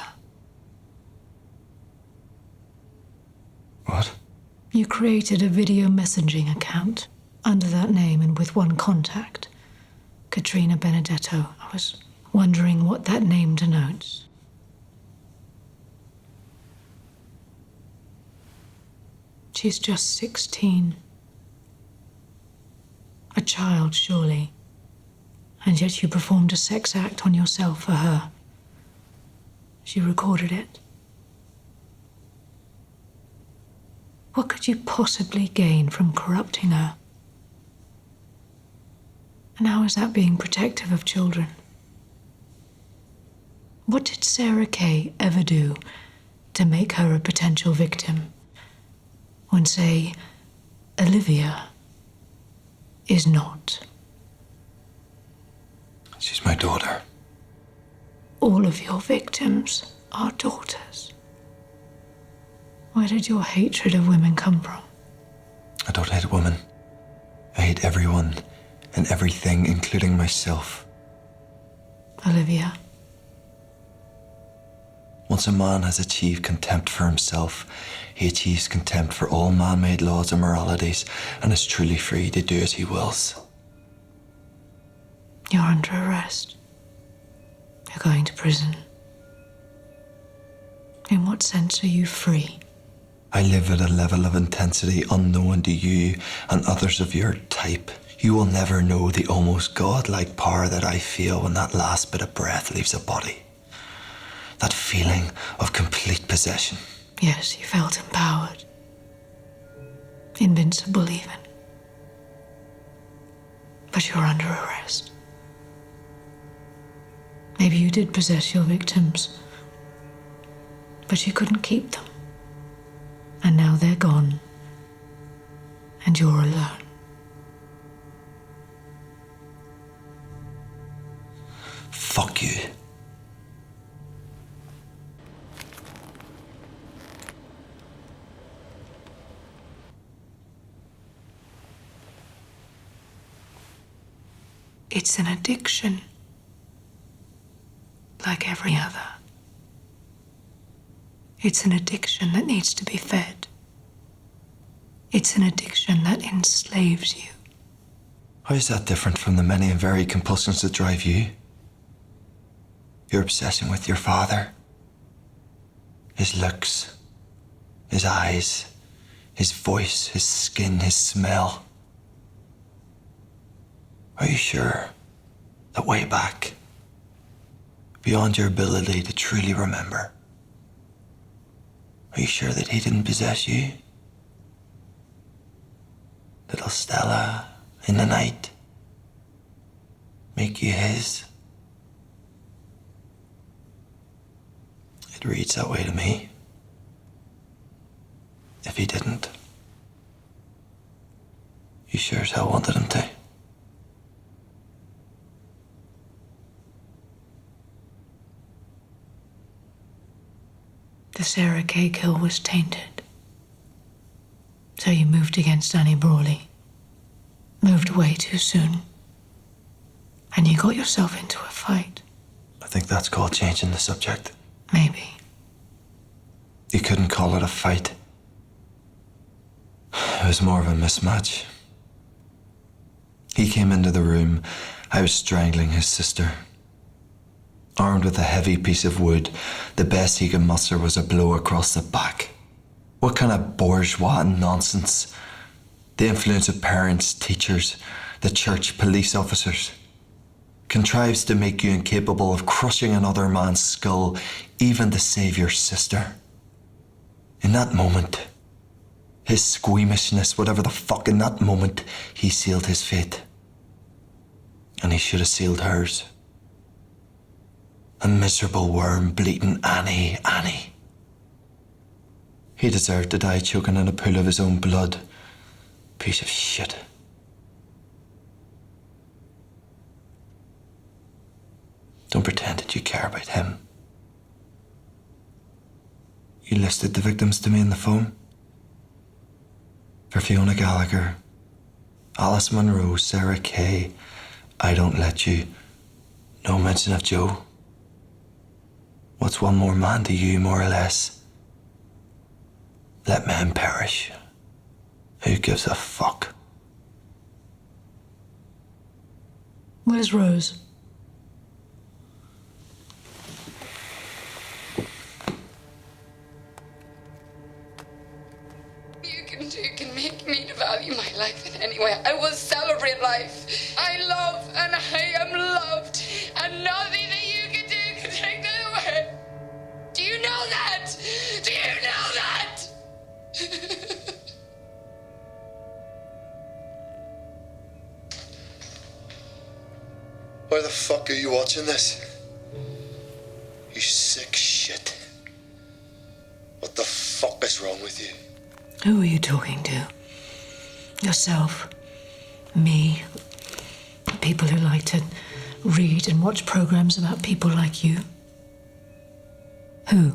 What? You created a video messaging account under that name and with one contact, Katrina Benedetto. I was wondering what that name denotes. She's just 16. A child, surely. And yet you performed a sex act on yourself for her. She recorded it. What could you possibly gain from corrupting her? And how is that being protective of children? What did Sarah Kay ever do to make her a potential victim when, say, Olivia is not? She's my daughter. All of your victims are daughters. Where did your hatred of women come from? I don't hate women. I hate everyone and everything, including myself. Olivia. Once a man has achieved contempt for himself, he achieves contempt for all man-made laws and moralities and is truly free to do as he wills. You're under arrest. You're going to prison. In what sense are you free? I live at a level of intensity unknown to you and others of your type. You will never know the almost godlike power that I feel when that last bit of breath leaves a body. That feeling of complete possession. Yes, you felt empowered. Invincible, even. But you're under arrest. Maybe you did possess your victims, but you couldn't keep them. And now they're gone, and you're alone. Fuck you. It's an addiction, like every other. It's an addiction that needs to be fed. It's an addiction that enslaves you. How is that different from the many and varied compulsions that drive you? Your obsession with your father, his looks, his eyes, his voice, his skin, his smell. Are you sure that way back, beyond your ability to truly remember, are you sure that he didn't possess you? Little Stella in the night, make you his? It reads that way to me. If he didn't, you sure as hell wanted him to. The Sarah Kay kill was tainted. So you moved against Annie Brawley. Moved way too soon. And you got yourself into a fight. I think that's called changing the subject. Maybe. You couldn't call it a fight. It was more of a mismatch. He came into the room. I was strangling his sister. Armed with a heavy piece of wood, the best he could muster was a blow across the back. What kind of bourgeois nonsense? The influence of parents, teachers, the church, police officers contrives to make you incapable of crushing another man's skull, even to save your sister. In that moment, his squeamishness, whatever the fuck, in that moment, he sealed his fate. And he should have sealed hers. A miserable worm bleating Annie, Annie. He deserved to die choking in a pool of his own blood. Piece of shit. Don't pretend that you care about him. You listed the victims to me on the phone. For Fiona Gallagher, Alice Munro, Sarah Kay, I Don't Let You. No mention of Joe. What's one more man to you, more or less? Let men perish. Who gives a fuck? Where's Rose? You can make me value my life in any way. I will celebrate life. I love and I am loved. And nothing that you can do can take that away. Do you know that? Do you know that? Why the fuck are you watching this? You sick shit. What the fuck is wrong with you? Who are you talking to? Yourself? Me? People who like to read and watch programs about people like you? Who?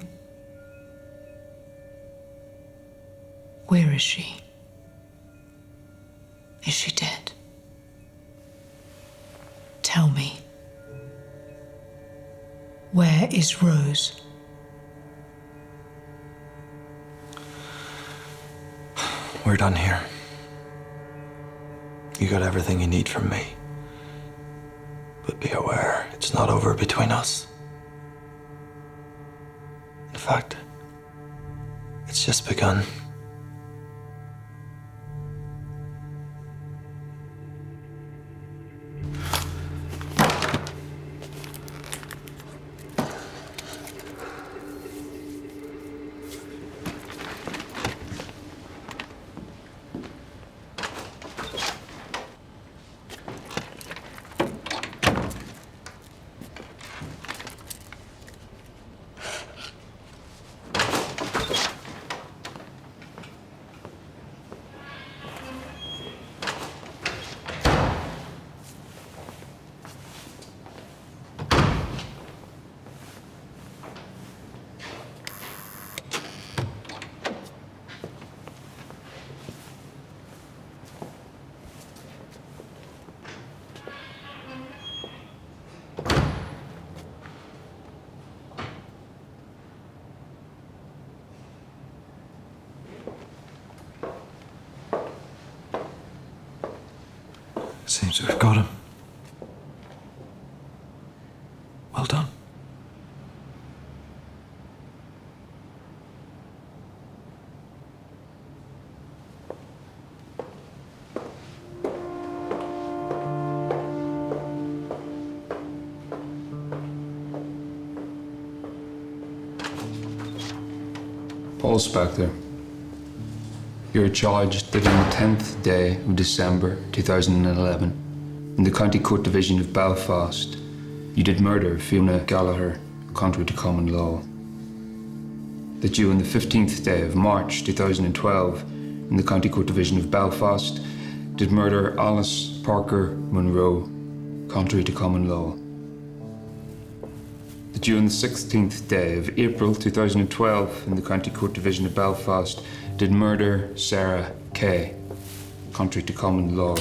Where is she? Is she dead? Tell me. Where is Rose? We're done here. You got everything you need from me. But be aware, it's not over between us. In fact, it's just begun. Seems we've got him. Well done. Paul Spectre, you're charged that on the 10th day of December 2011, in the County Court Division of Belfast, you did murder Fiona Gallagher, contrary to common law. That you on the 15th day of March 2012, in the County Court Division of Belfast, did murder Alice Parker Munro, contrary to common law. That you on the 16th day of April 2012, in the County Court Division of Belfast, did murder Sarah Kay, contrary to common law.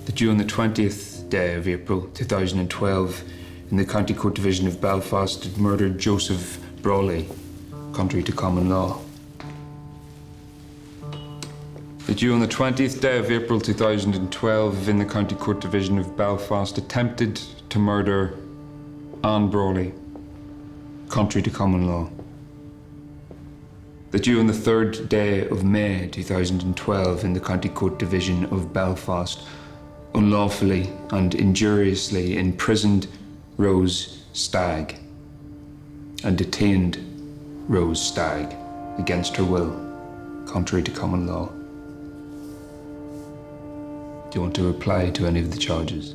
That you on the 20th day of April 2012, in the County Court Division of Belfast, did murder Joseph Brawley, contrary to common law. That you on the 20th day of April 2012, in the County Court Division of Belfast, attempted to murder Anne Brawley, contrary to common law. That you on the 3rd day of May 2012, in the County Court Division of Belfast, unlawfully and injuriously imprisoned Rose Stag and detained Rose Stag against her will, contrary to common law. Do you want to reply to any of the charges?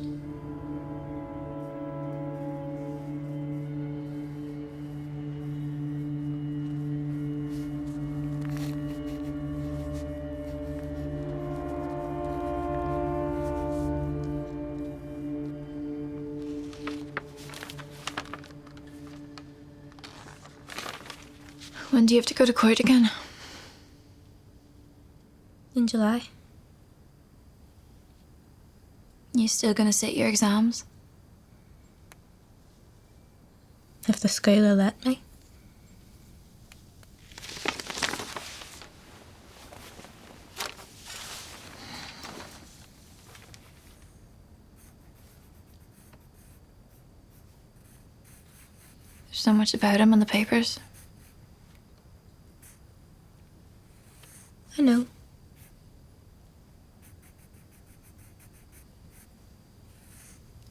When do you have to go to court again? In July. You still gonna sit your exams? If the school will let me. There's so much about him in the papers. I know.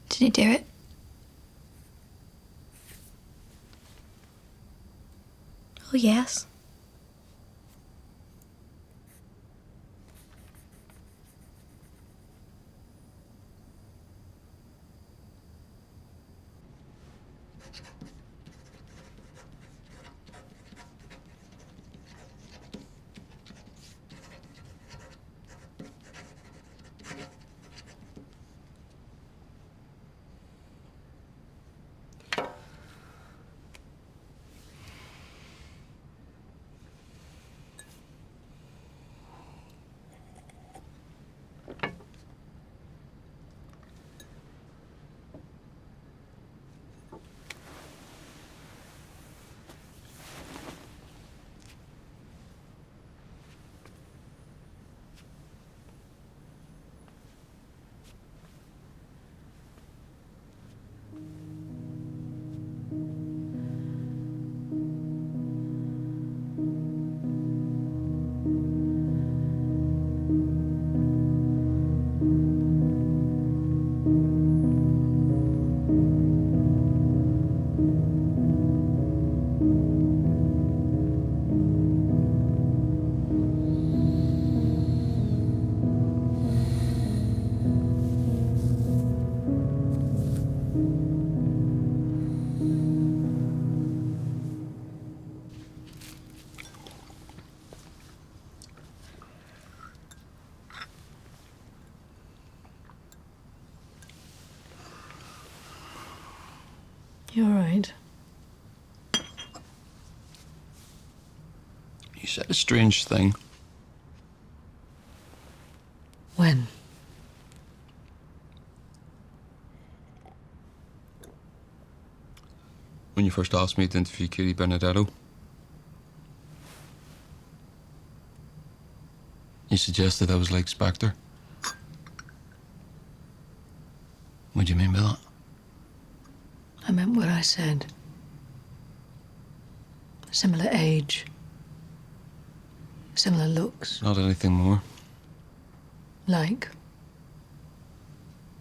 Did he do it? Oh, yes. You all right? You said a strange thing. When? When you first asked me to interview Kitty Benedetto. You suggested I was like Spectre. What do you mean by that? I meant what I said. Similar age. Similar looks. Not anything more. Like?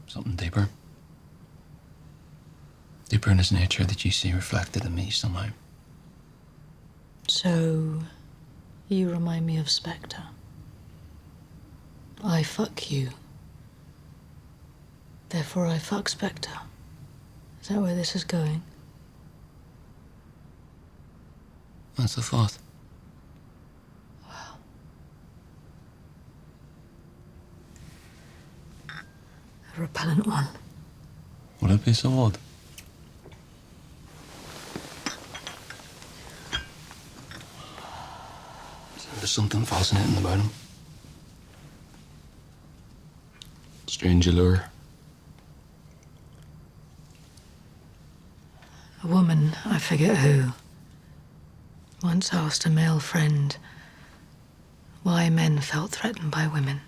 Something deeper. Deeper in his nature that you see reflected in me somehow. So, you remind me of Spectre. I fuck you. Therefore I fuck Spectre. Is that where this is going? That's the thought. A repellent one. Would it be so odd? There's something fascinating about him. Strange allure. A woman, I forget who, once asked a male friend why men felt threatened by women.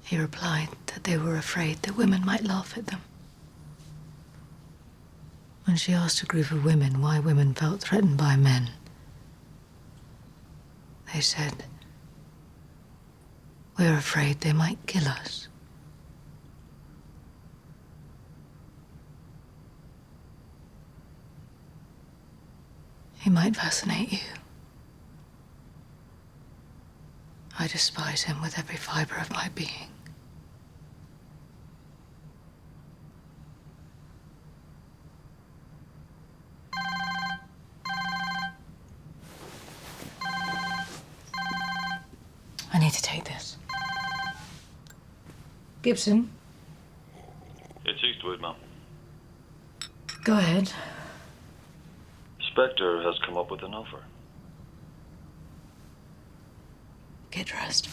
He replied that they were afraid that women might laugh at them. When she asked a group of women why women felt threatened by men, they said, "We're afraid they might kill us." He might fascinate you. I despise him with every fiber of my being. I need to take this. Gibson, It's Eastwood, ma'am. go ahead. Spectre has come up with an offer. Get dressed.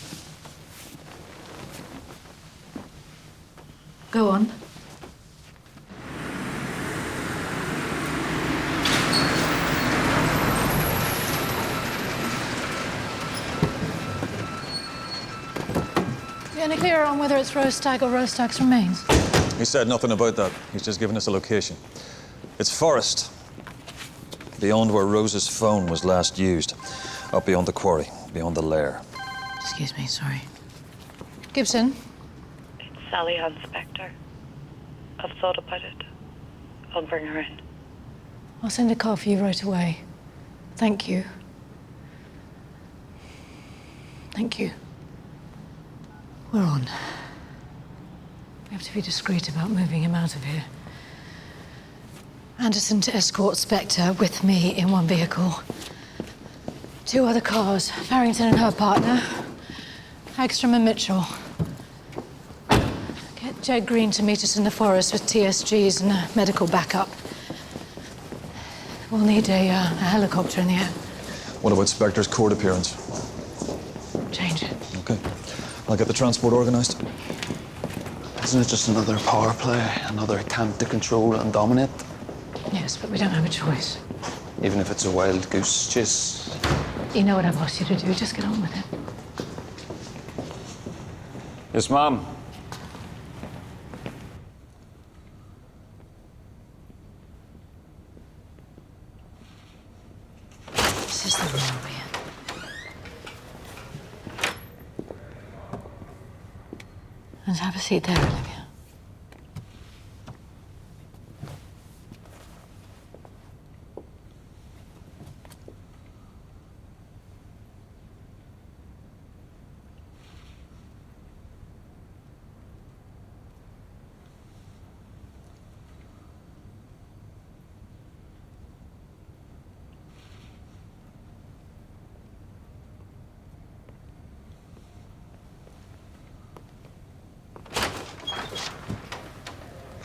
Go on. You any clearer on whether it's Rose Stag or Rose Stag's remains? He said nothing about that. He's just given us a location. It's forest. Beyond where Rose's phone was last used. Up beyond the quarry, beyond the lair. Excuse me, sorry. Gibson? It's Salian Spectre. I've thought about it. I'll bring her in. I'll send a car for you right away. Thank you. Thank you. We're on. We have to be discreet about moving him out of here. Anderson to escort Spectre with me in one vehicle. 2 other cars, Farrington and her partner, Hagstrom and Mitchell. Get Jed Green to meet us in the forest with TSGs and a medical backup. We'll need a helicopter in the air. What about Spectre's court appearance? Change it. Okay. I'll get the transport organized. Isn't it just another power play? Another attempt to control and dominate? Yes, but we don't have a choice. Even if it's a wild goose chase? You know what I've asked you to do, just get on with it. Yes, ma'am. This is the room we're in. And have a seat there, Olivia.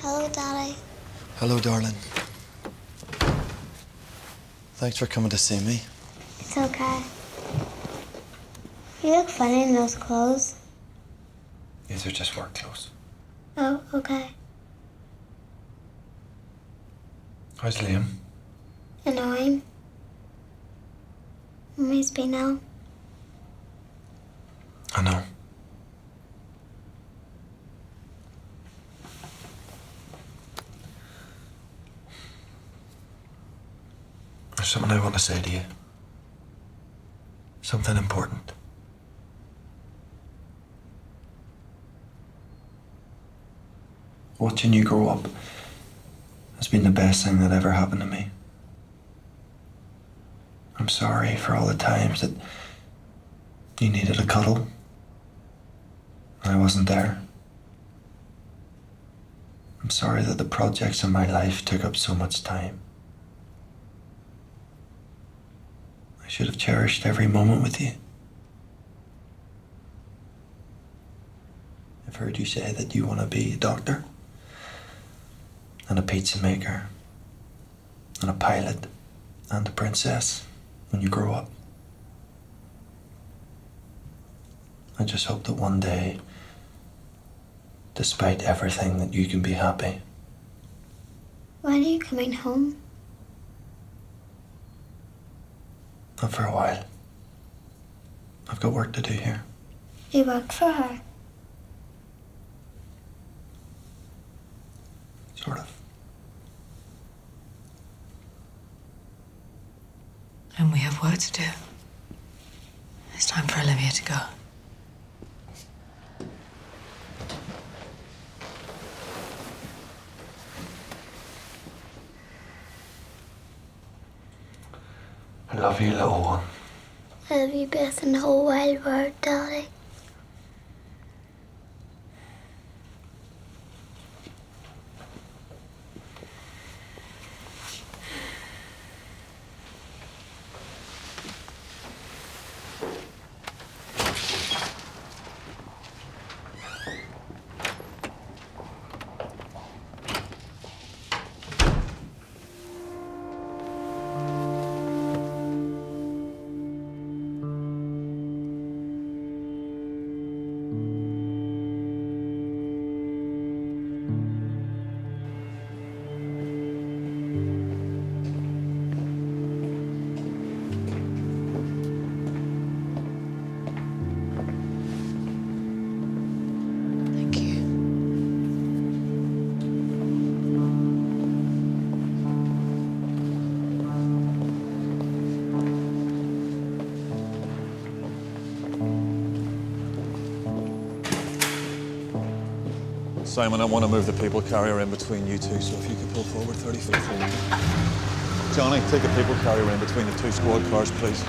Hello, Daddy. Hello, darling. Thanks for coming to see me. It's okay. You look funny in those clothes. These are just work clothes. Oh, okay. How's Liam? Annoying. Mommy's been out. I know. There's something I want to say to you. Something important. Watching you grow up has been the best thing that ever happened to me. I'm sorry for all the times that you needed a cuddle and I wasn't there. I'm sorry that the projects in my life took up so much time. I should have cherished every moment with you. I've heard you say that you want to be a doctor and a pizza maker and a pilot and a princess when you grow up. I just hope that one day, despite everything, that you can be happy. When are you coming home? Not for a while. I've got work to do here. You work for her. Sort of. And we have work to do. It's time for Olivia to go. I love you, little one. I love you best in the whole wide world, Daddy. Simon, I want to move the people carrier in between you two, so if you could pull forward 30 feet forward. Johnny, take the people carrier in between the two squad cars, please.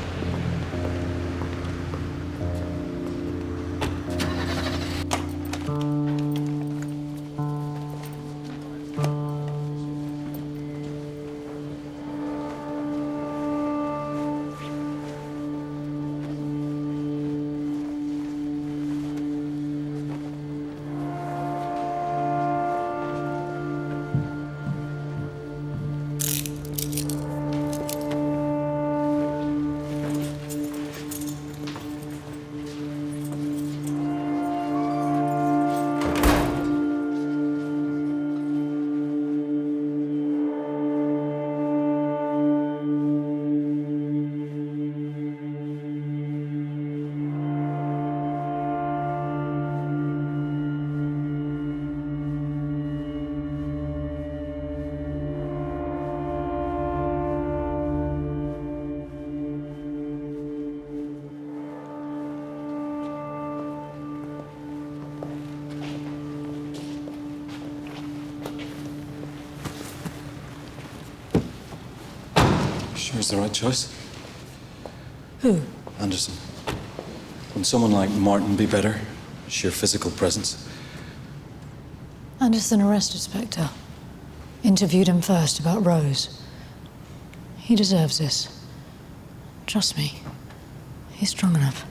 Sure it's the right choice? Who? Anderson. Would someone like Martin be better? Sheer physical presence. Anderson arrested Spectre. Interviewed him first about Rose. He deserves this. Trust me. He's strong enough.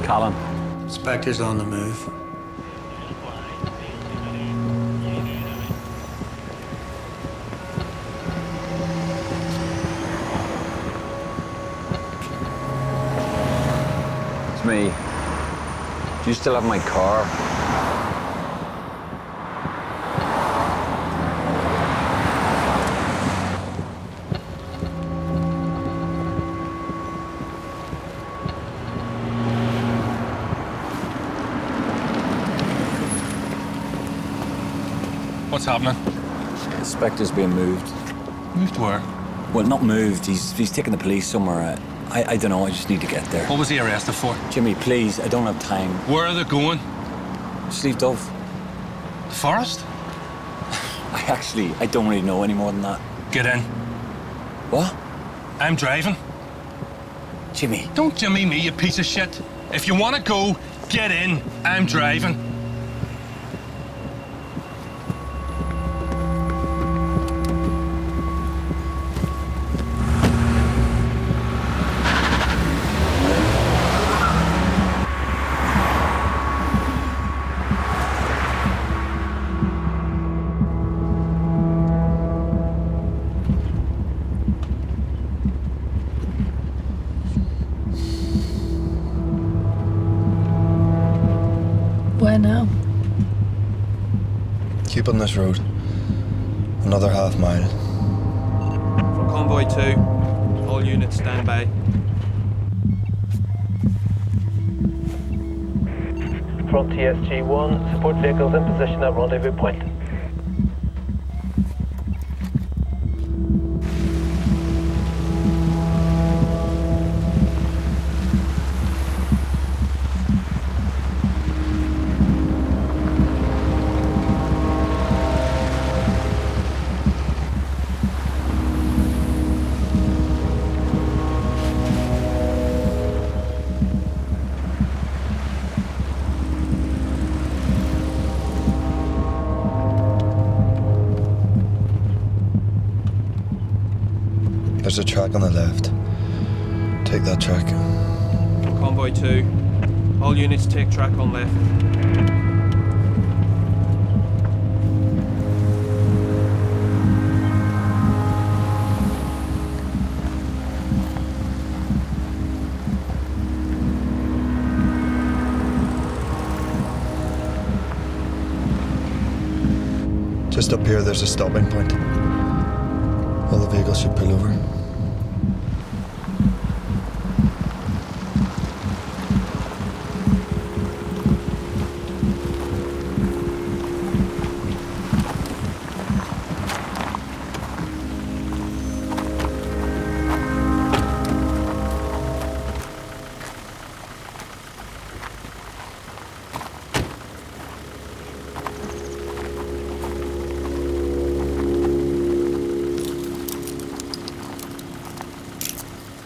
Colin. Spectre's on the move. It's me. Do you still have my car? What's happening? Spectre's being moved. Moved where? Well, not moved. He's taking the police somewhere. I don't know. I just need to get there. What was he arrested for? Jimmy, please. I don't have time. Where are they going? Sleep Dove. The forest? I don't really know any more than that. Get in. What? I'm driving. Jimmy. Don't Jimmy me, you piece of shit. If you want to go, get in. I'm driving. Where now? Keep on this road. Another half mile. For Convoy 2, all units stand by. Front TSG-1, support vehicles in position at rendezvous point. There's a track on the left. Take that track. Convoy 2, all units take track on left. Just up here, there's a stopping point. All the vehicles should pull over.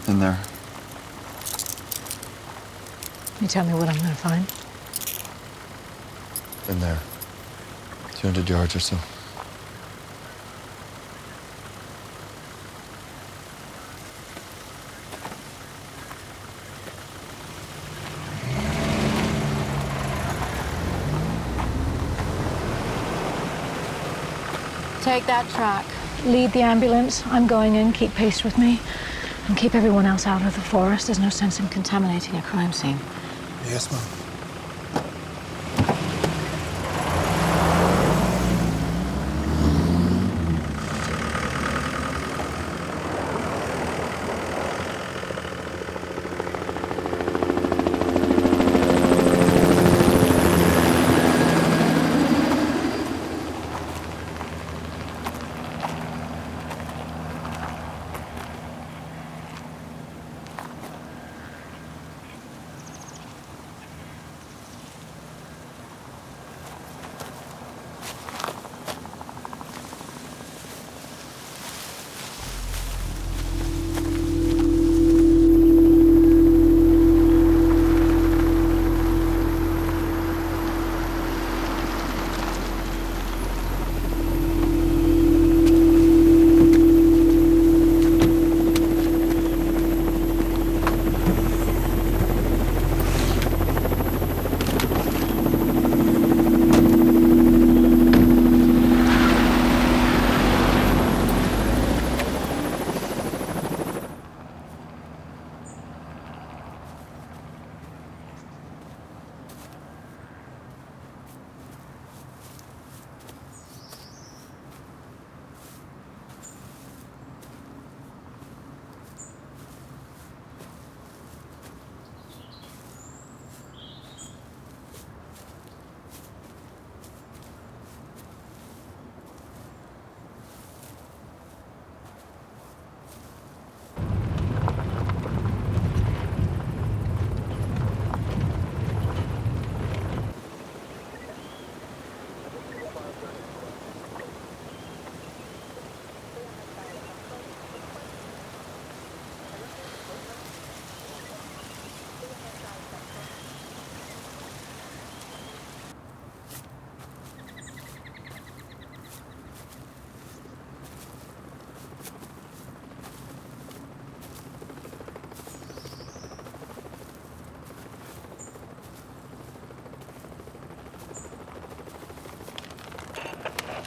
In there. You tell me what I'm going to find. In there. 200 yards or so. Take that track. Lead the ambulance. I'm going in. Keep pace with me. And keep everyone else out of the forest. There's no sense in contaminating a crime scene. Yes, ma'am.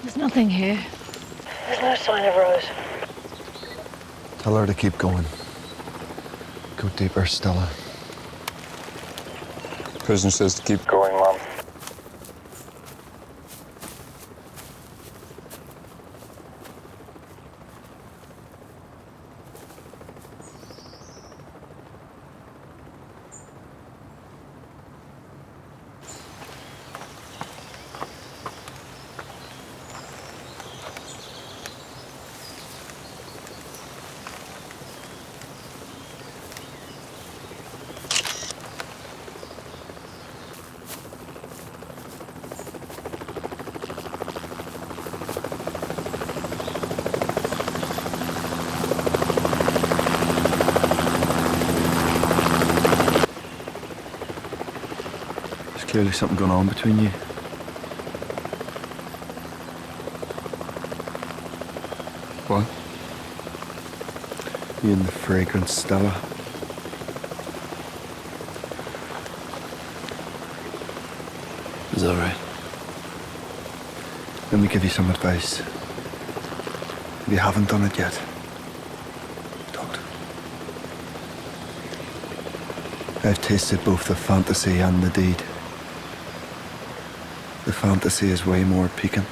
There's nothing here. There's no sign of Rose. Tell her to keep going. Go deeper, Stella. Prison says to keep going, Mom. Clearly something going on between you. What? You and the fragrant Stella. Is that right? Let me give you some advice. If you haven't done it yet, don't. I've tasted both the fantasy and the deed. The fantasy is way more piquant.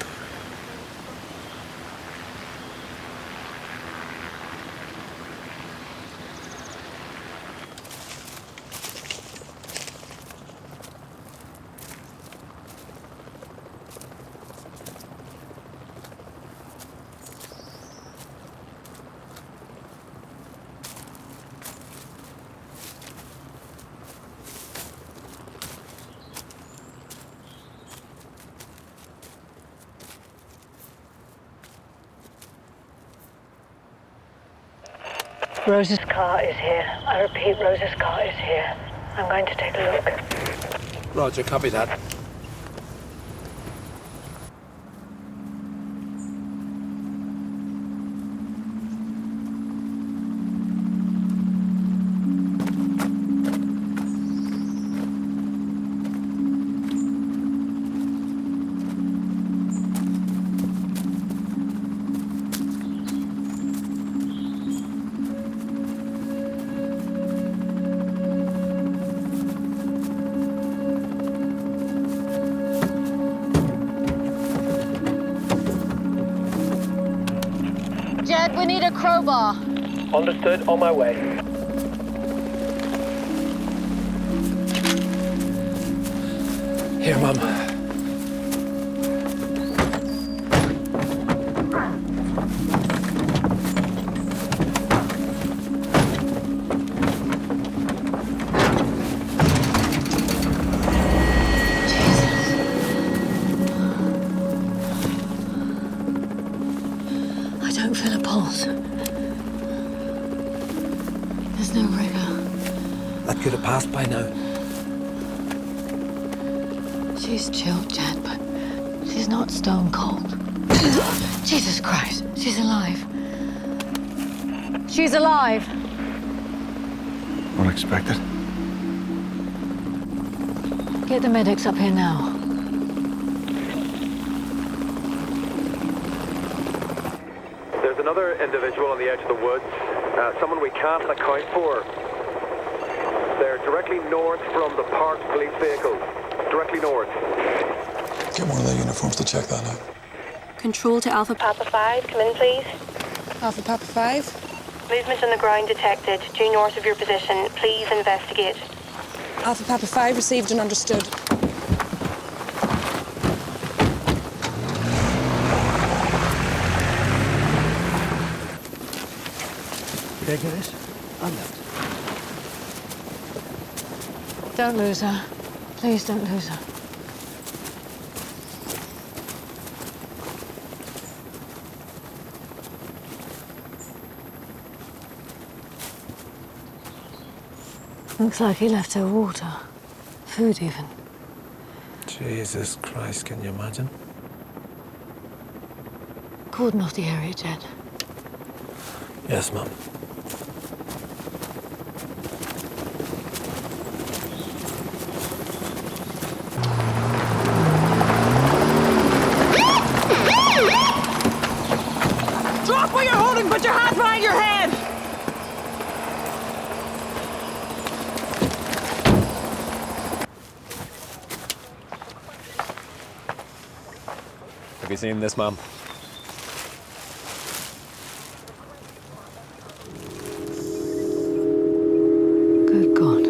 Rose's car is here. I repeat, Rose's car is here. I'm going to take a look. Roger, copy that. Jed, we need a crowbar. Understood, on my way. Here, Mum. I don't feel a pulse. There's no rigor. That could have passed by now. She's chilled, Jed, but she's not stone cold. Jesus Christ, she's alive. She's alive. Unexpected. Get the medics up here now. There's another individual on the edge of the woods. Someone we can't account for. They're directly north from the parked police vehicle. Directly north. Get one of their uniforms to check that out. Control to Alpha Papa 5, come in please. Alpha Papa 5. Movement on the ground detected, due north of your position. Please investigate. Alpha Papa 5 received and understood. Did I get this? I'm not. Don't lose her. Please don't lose her. Looks like he left her water. Food even. Jesus Christ, can you imagine? Cordon off the area, Jed. Yes, Mum. Drop what you're holding, put your hands behind your head! Have you seen this, Mum? Good God.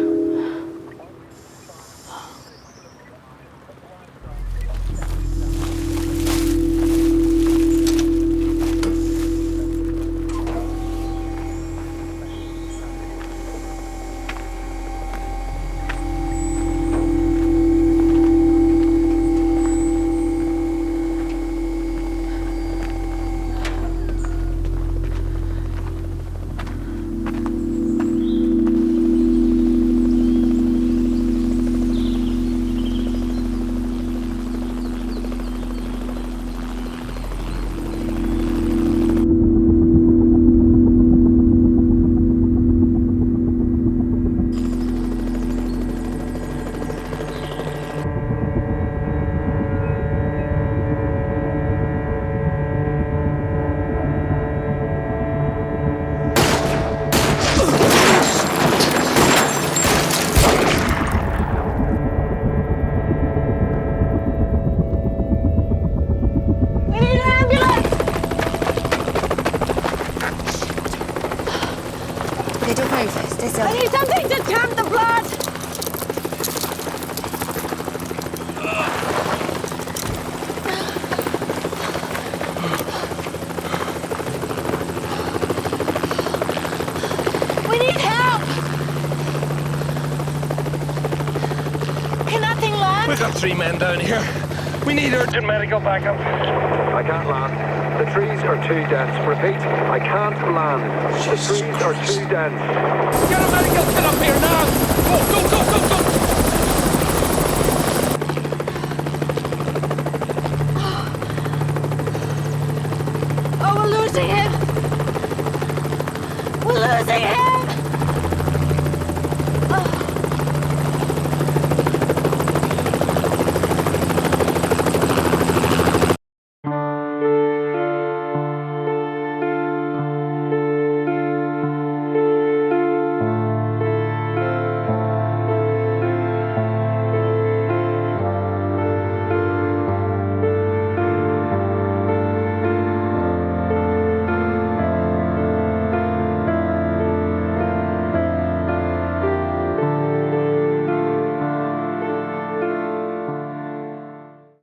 I need something to turn the blood! We need help! Can that thing land? We've got 3 men down here. We need urgent medical backup. I I can't land. The trees are too dense. Repeat, I can't land. The trees are too dense. Get a medical kit up here now! Go, go, go, go, go! Oh, we're losing him! We're losing him!